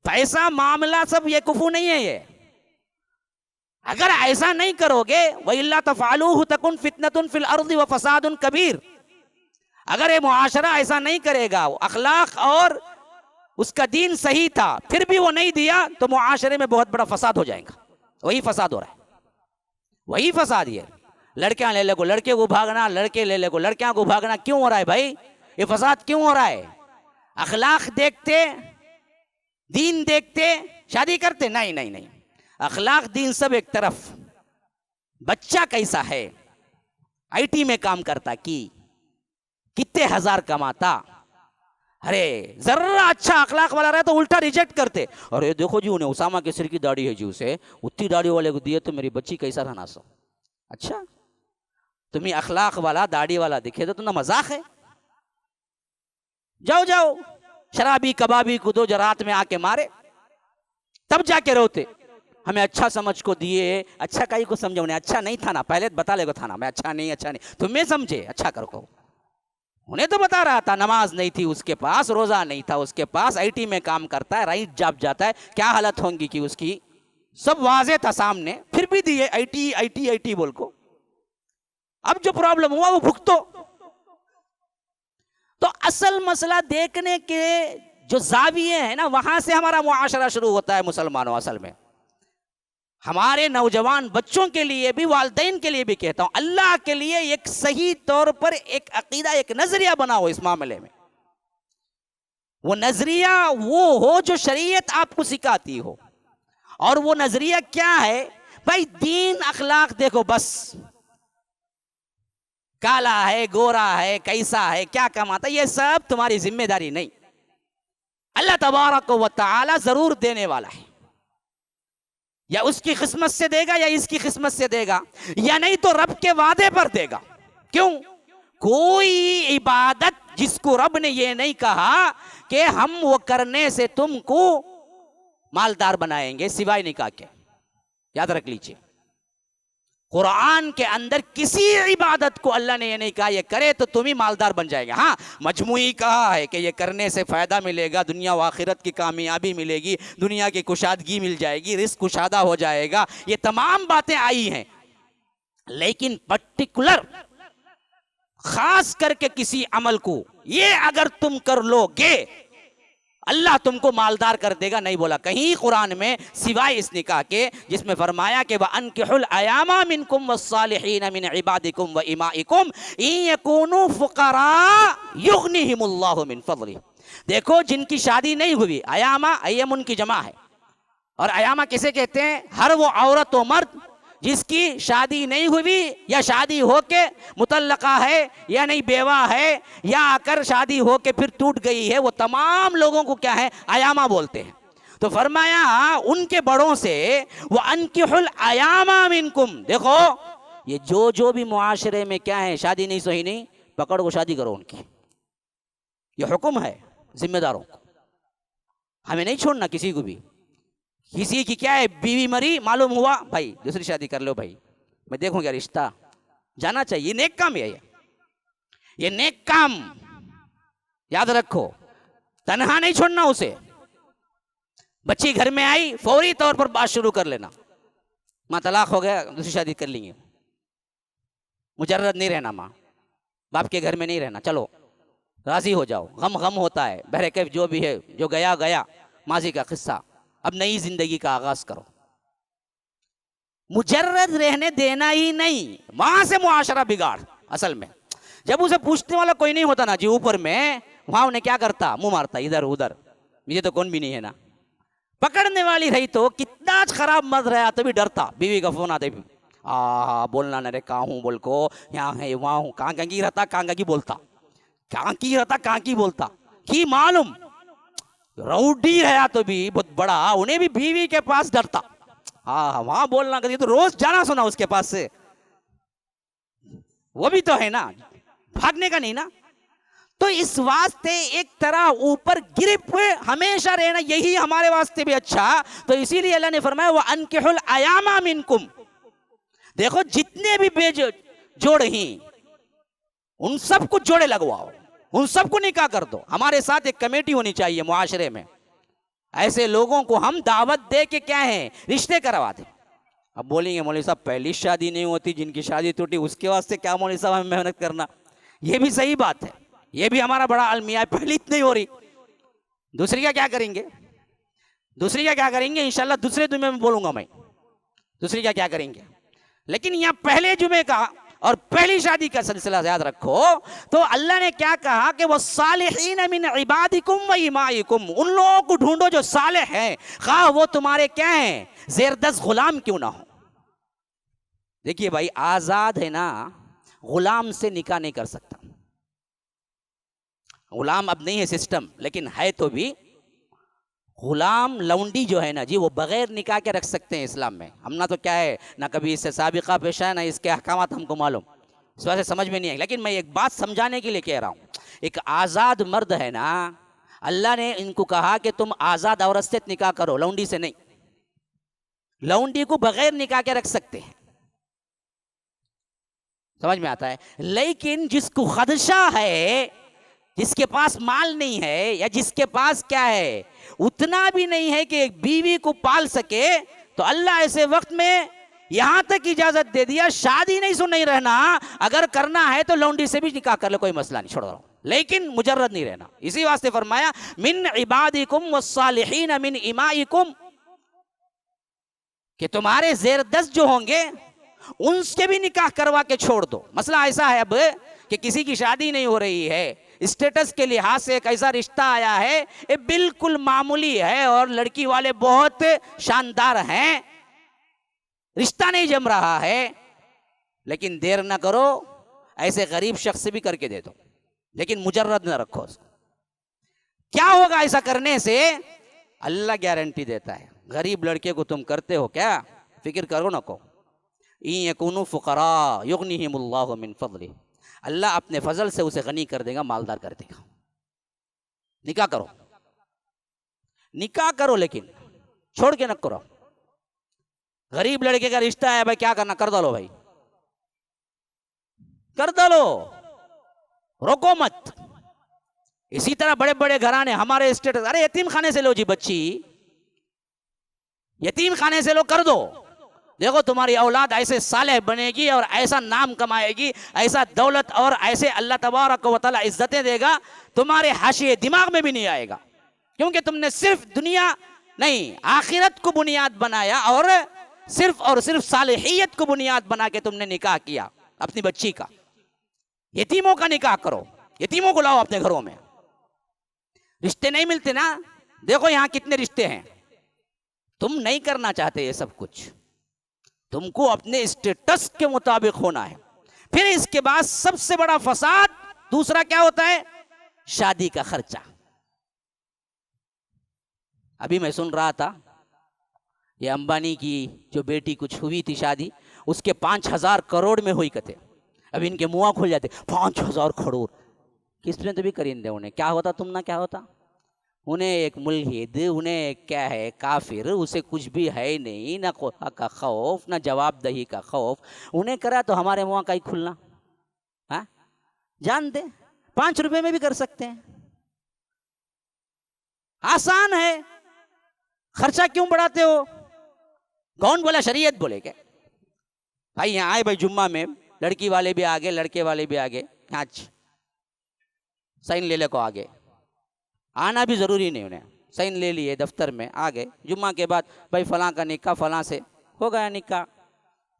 पैसा मामला सब ये कुफू नहीं है। ये अगर ऐसा नहीं करोगे, वइल्ला तफ़अलूहु तकुन फितनतुन फिल अर्दि व फसादुन कबीर, अगर ये मुआशरा ऐसा नहीं करेगा, अखलाक और उसका दीन सही था फिर भी वो नहीं दिया, तो मुआशरे में बहुत बड़ा फसाद हो जाएगा। वही फसाद हो रहा है, वही फसाद। ये लड़कियां ले ले को लड़के को भागना, लड़के ले ले को लड़कियां को भागना, क्यों हो रहा है भाई? ये फसाद क्यों हो रहा है? अखलाक देखते, दीन देखते शादी करते? नहीं नहीं नहीं, अखलाक दीन सब एक तरफ। बच्चा कैसा है, आईटी में काम करता, की कितने हजार कमाता, अरे जरा अच्छा अखलाक वाला रहे तो उल्टा रिजेक्ट करते। अरे देखो जी, उन्हें उसामा के सिर की दाढ़ी है जी, उसे उतनी दाढ़ी वाले को दिए तो मेरी बच्ची कैसा रहना सो। अच्छा, तुम्हें अखलाक वाला दाढ़ी वाला दिखे तो तुम्हें मजाक है? जाओ जाओ शराबी कबाबी को दो जरात में आके मारे, तब जाके रोते। हमें अच्छा समझ को दिए, अच्छा काई को समझो, उन्हें अच्छा नहीं था ना, पहले बता लेगो था ना, मैं अच्छा नहीं, अच्छा नहीं, तुम्हें समझे अच्छा करो को। उन्हें तो बता रहा था, नमाज नहीं थी उसके पास, रोजा नहीं था उसके पास, आईटी में काम करता है, राइट जॉब जाता है, क्या हालत होंगी कि उसकी, सब वाजे था सामने, फिर भी दिए आईटी आईटी आईटी बोल को। अब जो प्रॉब्लम हुआ वो भुगतो। तो असल मसला देखने के जो जाविये हैं ना, वहां से हमारा मुआशरा शुरू होता है मुसलमानों। असल में हमारे नौजवान बच्चों के लिए भी, वालिदैन के लिए भी कहता हूं, अल्लाह के लिए एक सही तौर पर एक अकीदा, एक नजरिया बनाओ इस मामले में। वो नजरिया वो हो जो शरीयत आपको सिखाती हो। और वो नजरिया क्या है भाई? दीन अखलाक देखो बस। काला है, गोरा है, कैसा है, क्या कमाता है, ये सब तुम्हारी जिम्मेदारी नहीं। अल्लाह तबारक व तआला जरूर देने वाला है। या उसकी किस्मत से देगा या इसकी किस्मत से देगा, या नहीं तो रब के वादे पर देगा। क्यों? कोई इबादत जिसको रब ने ये नहीं कहा कि हम वो करने से तुमको मालदार बनाएंगे सिवाय निकाह के। याद रख लीजिए, कुरान के अंदर किसी इबादत को अल्लाह ने ये नहीं कहा ये करे तो तुम ही मालदार बन जाएंगे। हाँ, मजमूई कहा है कि ये करने से फायदा मिलेगा, दुनिया व आखिरत की कामयाबी मिलेगी, दुनिया की कुशादगी मिल जाएगी, रिस्क कुशादा हो जाएगा, ये तमाम बातें आई हैं। लेकिन पर्टिकुलर खास करके किसी अमल को ये अगर तुम कर लोगे अल्लाह तुमको मालदार कर देगा, नहीं बोला कहीं कुरान में सिवाय इस निकाह के जिसमें फरमाया कि वअनकिहुल अयामा मिनकुम वस्सालिहीन मिन इबादिकुम व इमाइकुम इन यकूनु फुकरा युगनिहिमुल्लाहु मिन फज़लिही। देखो, जिनकी शादी नहीं हुई, अयामा अय्यम उनकी जमा है, और अयामा किसे कहते हैं? हर वो औरत व मर्द जिसकी शादी नहीं हुई या शादी होके मुतल्लका है या नहीं बेवा है या आकर शादी होके फिर टूट गई है, वो तमाम लोगों को क्या है? अयामा बोलते हैं। तो फरमाया उनके बड़ों से वो अनकिहुल अयामा मिनकुम। देखो, ये जो भी मुआशरे में क्या है, शादी नहीं सही नहीं, पकड़ को शादी करो उनकी, ये हुक्म है जिम्मेदारों को। हमें नहीं छोड़ना किसी को भी। किसी की क्या है, बीवी मरी, मालूम हुआ, भाई दूसरी शादी कर लो, भाई मैं देखूंगा रिश्ता, जाना चाहिए, नेक काम है ये नेक काम, याद रखो। तन्हा नहीं छोड़ना उसे। बच्ची घर में आई, फौरी तौर पर बात शुरू कर लेना, माँ तलाक हो गया, दूसरी शादी कर लेंगे। मुजर्रद नहीं रहना, माँ बाप के घर में नहीं रहना, चलो राजी हो जाओ। गम गम होता है, बहरकैफ जो भी है, जो गया गया, माजी का किस्सा, अब नई जिंदगी का आगाज करो। मुजर्रद रहने देना ही नहीं, वहां से मुआशरा बिगाड़। असल में जब उसे पूछने वाला कोई नहीं होता ना जी ऊपर में, वहां उन्हें क्या करता? मुंह मारता इधर उधर, मुझे तो कौन भी नहीं है ना। पकड़ने वाली रही तो कितना खराब मर्द रहा तो भी डरता, बीवी का फोन आते भी बोलना न रे, कहाँ हूँ बोल को, यहाँ है वहां हूँ, कहाँ की रहता, कहाँ की बोलता, कहाँ की रहता, कहाँ की बोलता की मालूम। राउडी है तो भी बहुत बड़ा, उन्हें भी बीवी के पास डरता। हाँ, वहां बोलना करिए तो रोज जाना सुना उसके पास से, वो भी तो है ना, भागने का नहीं ना। तो इस वास्ते एक तरह ऊपर गिरिप हुए हमेशा रहना, यही हमारे वास्ते भी अच्छा। तो इसीलिए अल्लाह ने फरमाया वो अनकिहुल अयामा मिनकुम। देखो, जितने भी बेजोड़ ही उन सबको जोड़े लगवाओ, उन सबको निकाह कर दो। हमारे साथ एक कमेटी होनी चाहिए मुआशरे में, ऐसे लोगों को हम दावत दे के क्या है रिश्ते करवा दे। अब बोलेंगे मौलवी साहब पहली शादी नहीं होती, जिनकी शादी टूटी उसके वास्ते क्या मौलवी साहब हमें मेहनत करना। ये भी सही बात है, ये भी हमारा बड़ा अलमिया है, पहली इतनी हो रही, दूसरी का क्या करेंगे? दूसरी का क्या करेंगे इंशाल्लाह दूसरे जुमे में बोलूंगा मैं, दूसरी का क्या करेंगे। लेकिन यहाँ पहले जुमे का और पहली शादी का सिलसिला याद रखो। तो अल्लाह ने क्या कहा कि वो सालिहीन मिन इबादिकुम व इमाइकुम, उन लोगों को ढूंढो जो सालेह हैं, खा वो तुम्हारे क्या हैं, ज़ेरदस्त गुलाम क्यों ना हो। देखिए भाई, आजाद है ना, गुलाम से निकाह नहीं कर सकता। गुलाम अब नहीं है सिस्टम, लेकिन है तो भी गुलाम लौंडी जो है ना जी, वो बगैर निकाह के रख सकते हैं इस्लाम में। हमना तो क्या है ना, कभी इससे साबिका पेशा है ना इसके अहकामात हमको मालूम, इस वजह से समझ में नहीं है। लेकिन मैं एक बात समझाने के लिए कह रहा हूँ, एक आज़ाद मर्द है ना, अल्लाह ने इनको कहा कि तुम आज़ाद औरत से निकाह करो, लौंडी से नहीं। लौंडी को बगैर निकाह के रख सकते हैं, समझ में आता है। लेकिन जिसको खदशा है, जिसके पास माल नहीं है, या जिसके पास क्या है उतना भी नहीं है कि एक बीवी को पाल सके, तो अल्लाह ऐसे वक्त में यहां तक इजाजत दे दिया, शादी नहीं सुन नहीं रहना, अगर करना है तो लौंडी से भी निकाह कर लो, कोई मसला नहीं, छोड़ दो, लेकिन मुजर्रद नहीं रहना। इसी वास्ते फरमाया मिन इबादिकुम वस्सालिहीन मिन इमाइकुम, कि तुम्हारे ज़ेरदस्त जो होंगे उनसे भी निकाह करवा के छोड़ दो। मसला ऐसा है अब कि किसी की शादी नहीं हो रही है, स्टेटस के लिहाज से एक ऐसा रिश्ता आया है, ये बिल्कुल मामूली है और लड़की वाले बहुत शानदार हैं, रिश्ता नहीं जम रहा है, लेकिन देर ना करो, ऐसे गरीब शख्स से भी करके दे दो, लेकिन मुजर्रद न रखो उसको। क्या होगा ऐसा करने से? अल्लाह गारंटी देता है। गरीब लड़के को तुम करते हो क्या, फिक्र करो ना को। इन यकूनु फुकरा युगनिहिमुल्लाहु मिन फज़लिही, अल्लाह अपने फजल से उसे गनी कर देगा, मालदार कर देगा। निकाह करो, निकाह करो, लेकिन छोड़ के न करो। गरीब लड़के का रिश्ता है भाई, क्या करना, कर डालो भाई, कर डालो, रोको मत। इसी तरह बड़े बड़े घराने हमारे स्टेट, अरे यतीम खाने से लो जी बच्ची, यतीम खाने से लो, कर दो। देखो तुम्हारी औलाद ऐसे सालेह बनेगी और ऐसा नाम कमाएगी, ऐसा दौलत और ऐसे अल्लाह तबारक व तआला इज्जतें देगा, तुम्हारे हाशिए दिमाग में भी नहीं आएगा। क्योंकि तुमने सिर्फ दुनिया नहीं आखिरत को बुनियाद बनाया और सिर्फ सालेहियत को बुनियाद बना के तुमने निकाह किया अपनी बच्ची का। यतीमों का निकाह करो, यतीमों को लाओ अपने घरों में। रिश्ते नहीं मिलते ना, देखो यहां कितने रिश्ते हैं। तुम नहीं करना चाहते ये सब कुछ, तुमको अपने स्टेटस के मुताबिक होना है। फिर इसके बाद सबसे बड़ा फसाद दूसरा क्या होता है? शादी का खर्चा। अभी मैं सुन रहा था, ये अंबानी की जो बेटी कुछ हुई थी शादी, उसके 5,000 करोड़ में हुई कते। अभी इनके मुंह खुल जाते, 5,000 करोड़ किसने तो भी करिंदे। उन्हें क्या होता, तुम ना क्या होता? उन्हें एक मुल्हिद, उन्हें एक क्या है काफिर, उसे कुछ भी है नहीं, ना खुदा का खौफ, ना जवाबदही का खौफ। उन्हें करा तो हमारे मुंह का ही खुलना। हाँ, जान दे, 5 रुपए में भी कर सकते हैं, आसान है। खर्चा क्यों बढ़ाते हो? कौन बोला? शरीयत बोले क्या? भाई यहाँ आए भाई जुम्मा में, लड़की वाले भी आगे, लड़के वाले भी आगे, आज साइन ले ले को आगे, आना भी ज़रूरी नहीं, उन्हें साइन ले लिए दफ्तर में, आ गए। जुम्मा के बाद भाई फलां का निकाह, फलां से हो गया निकाह,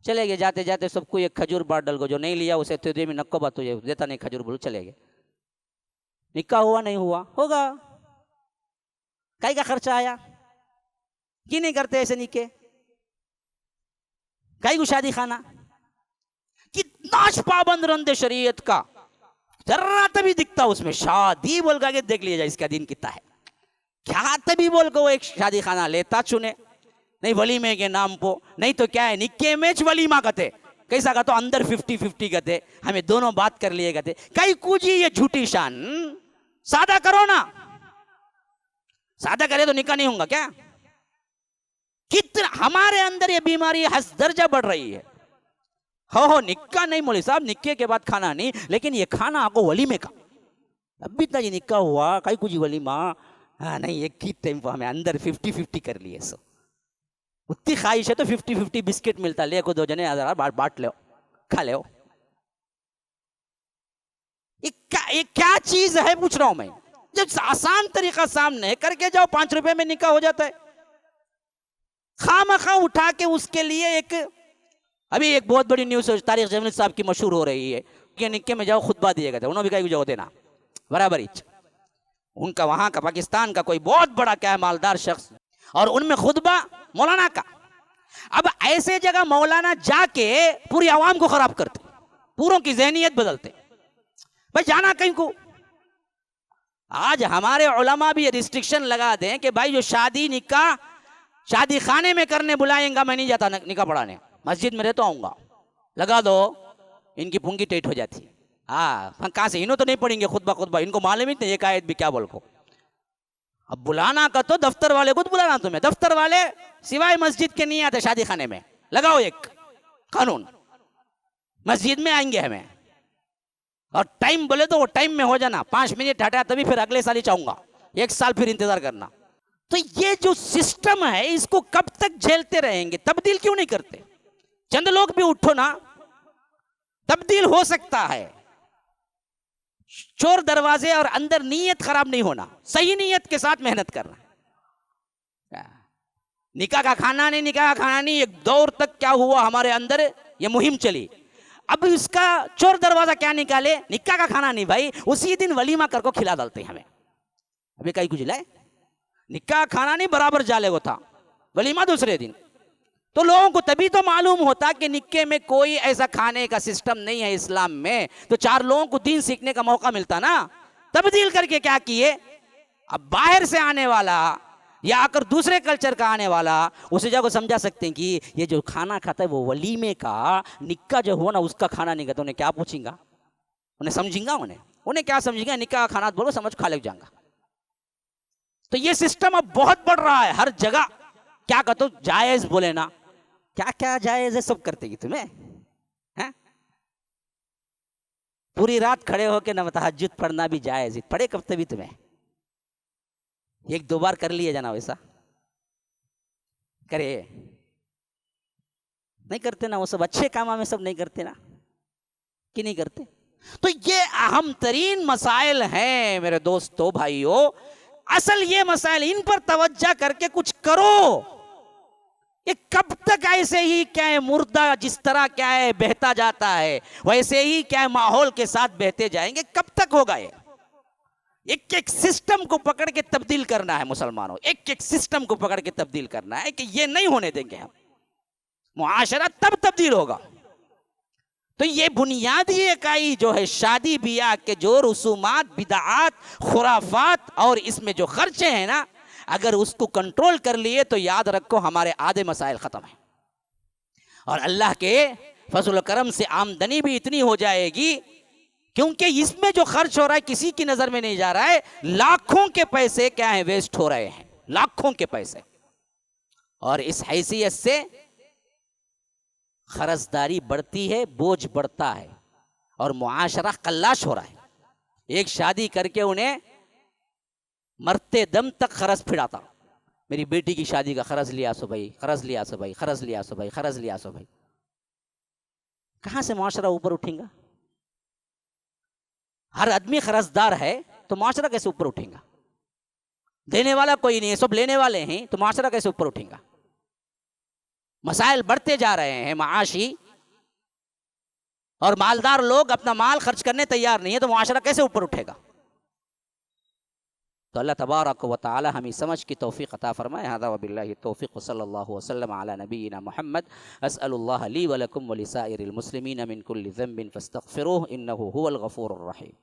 चले गए। जाते जाते सबको एक खजूर बांट डल को, जो नहीं लिया उसे तो दे में नक्को बात तुझे देता नहीं खजूर, बोलो चले गए। निकाह हुआ नहीं हुआ, होगा। कई का खर्चा आया, कि नहीं करते ऐसे निके? कई को शादी खाना कितना पाबंद रंदे शरीयत का, जरा तभी दिखता उसमें शादी बोल के देख लिया जाए इसका दिन कितना है। क्या तभी बोल को वो एक शादी खाना लेता चुने, नहीं वलीमे के नाम पो, नहीं तो क्या है निक्के मैच वलीमा कहते, कैसा का तो अंदर 50-50 कहते, हमें दोनों बात कर लिए कहते। कई कुजी ये झूठी शान, सादा करो ना, सादा करे तो निकाह नहीं होगा क्या? कितना हमारे अंदर ये बीमारी हस दर्जा बढ़ रही है। हो निक्का नहीं मौलवी साहब, निक्के के बाद खाना नहीं, लेकिन ये खाना आपको वलीमे का। अभी तक ये निक्का हुआ कई कुछ वलीमा, हाँ नहीं एक ही टाइम पर हमें अंदर 50-50 कर लिए। सो उतनी ख्वाहिश है तो 50-50 बिस्किट मिलता, ले को 2 जने बांट ले, खा ले। ये क्या चीज है पूछ रहा हूं मैं? जब आसान तरीका सामने करके जाओ, 5 रुपए में निकाह हो जाता है। खामखा उठा के उसके लिए एक, अभी एक बहुत बड़ी न्यूज़ तारिक जमील साहब की मशहूर हो रही है कि निक्के में जाओ खुतबा दिएगा, उन्होंने भी कहीं जाओ देना बराबर ही। उनका वहां का पाकिस्तान का कोई बहुत बड़ा क्या है मालदार शख्स, और उनमें खुतबा मौलाना का। अब ऐसे जगह मौलाना जाके पूरी आवाम को खराब करते, पूरों की जहनियत बदलते। भाई जाना कहीं को। आज हमारे उलमा भी रिस्ट्रिक्शन लगा दें कि भाई जो शादी निकाह शादी खाने में करने बुलाएंगा, मैं नहीं जाता निकाह पढ़ाने, मस्जिद में रहता आऊंगा। लगा दो, इनकी पुंगी टेट हो जाती है। हाँ कहाँ से, इन्हों तो नहीं पढ़ेंगे खुतबा, इनको मालूम ही नहीं एक आयत भी क्या बोल को। अब बुलाना का तो दफ्तर वाले को बुलाना, तुम्हें दफ्तर वाले सिवाय मस्जिद के नहीं आते शादी खाने में। लगाओ एक कानून, मस्जिद में आएंगे हमें, और टाइम बोले तो वो टाइम में हो जाना। 5 मिनट हटा तभी फिर अगले साल ही चाहूंगा, 1 साल फिर इंतजार करना। तो ये जो सिस्टम है इसको कब तक झेलते रहेंगे? तब्दील क्यों नहीं करते? चंद लोग भी उठो ना, तब्दील हो सकता है। चोर दरवाजे और अंदर नीयत खराब नहीं होना, सही नीयत के साथ मेहनत करना। निकाह का खाना नहीं, निकाह का खाना नहीं, एक दौर तक क्या हुआ हमारे अंदर ये मुहिम चली। अब इसका चोर दरवाजा क्या निकाले, निकाह का खाना नहीं भाई, उसी दिन वलीमा कर को खिला डालते हमें। अभी कहीं कुछ लाए निकाह खाना नहीं, बराबर जाले को था, वलीमा दूसरे दिन। तो लोगों को तभी तो मालूम होता कि निक्के में कोई ऐसा खाने का सिस्टम नहीं है इस्लाम में, तो 4 लोगों को दीन सीखने का मौका मिलता ना। तब्दील करके क्या किए, अब बाहर से आने वाला या आकर दूसरे कल्चर का आने वाला उसे जाकर समझा सकते हैं कि ये जो खाना खाता है वो वलीमे का निक्का जो हुआ ना उसका खाना नहीं खाता। उन्हें क्या पूछेंगा, उन्हें समझेंगा, उन्हें क्या समझेंगा, निक्का का खाना बोलो समझ खा ले जाऊंगा। तो ये सिस्टम अब बहुत बढ़ रहा है हर जगह। क्या कहते हो, जायज बोले ना, क्या क्या जायज है सब करते तुम्हें है? पूरी रात खड़े होके ना तहज्जुद पढ़ना भी जायज है, पढ़े कब तभी तुम्हें 1-2 बार कर लिए जाना, वैसा करे नहीं करते ना, वो सब अच्छे काम में सब नहीं करते ना, कि नहीं करते। तो ये अहम तरीन मसाइल हैं मेरे दोस्तों भाइयों। असल ये मसाइल, इन पर तवज्जो करके कुछ करो। ये कब तक ऐसे ही क्या है, मुर्दा जिस तरह क्या है बहता जाता है वैसे ही क्या है माहौल के साथ बहते जाएंगे, कब तक होगा ये? एक एक सिस्टम को पकड़ के तब्दील करना है मुसलमानों, एक एक सिस्टम को पकड़ के तब्दील करना है कि ये नहीं होने देंगे हम। मुआशरा तब तब्दील होगा। तो ये बुनियादी इकाई जो है शादी ब्याह के जो रसूमात, बिदआत, खुराफात और इसमें जो खर्चे हैं ना, अगर उसको कंट्रोल कर लिए तो याद रखो हमारे आधे मसाइल खत्म हैं। और अल्लाह के फजल करम से आमदनी भी इतनी हो जाएगी, क्योंकि इसमें जो खर्च हो रहा है किसी की नजर में नहीं जा रहा है। लाखों के पैसे क्या है वेस्ट हो रहे हैं, लाखों के पैसे। और इस हैसियत से खर्चदारी बढ़ती है, बोझ बढ़ता है और मुआशरा कल्लाश हो रहा है। एक शादी करके उन्हें मरते दम तक खर्च फिराता, मेरी बेटी की शादी का खर्च लिया सो भाई, खर्च लिया सो भाई, खर्च लिया सो भाई, खर्च लिया सो भाई। कहां से मुआशरा ऊपर उठेगा? हर आदमी खर्चदार है तो मुआशरा कैसे ऊपर उठेगा? देने वाला कोई नहीं है, सब लेने वाले हैं, तो मुआशरा कैसे ऊपर उठेगा? मसाइल बढ़ते जा रहे हैं माशी, और मालदार लोग अपना माल खर्च करने तैयार नहीं है, तो मुआशरा कैसे ऊपर उठेगा? तो अल्लाह तबारक व तआला हमें समझ की तौफीक अता फरमाए। हज़ा व बिल्लाहि तौफीक व सल्लल्लाहु वसल्लम अला नबीना मुहम्मद। अस्अलुल्लाह ली व लकुम व लिसाइरिल मुस्लिमीन मिन कुल्लि ज़ंबिन फस्तगफिरूह इन्नहु हुवल गफूरुर रहीम।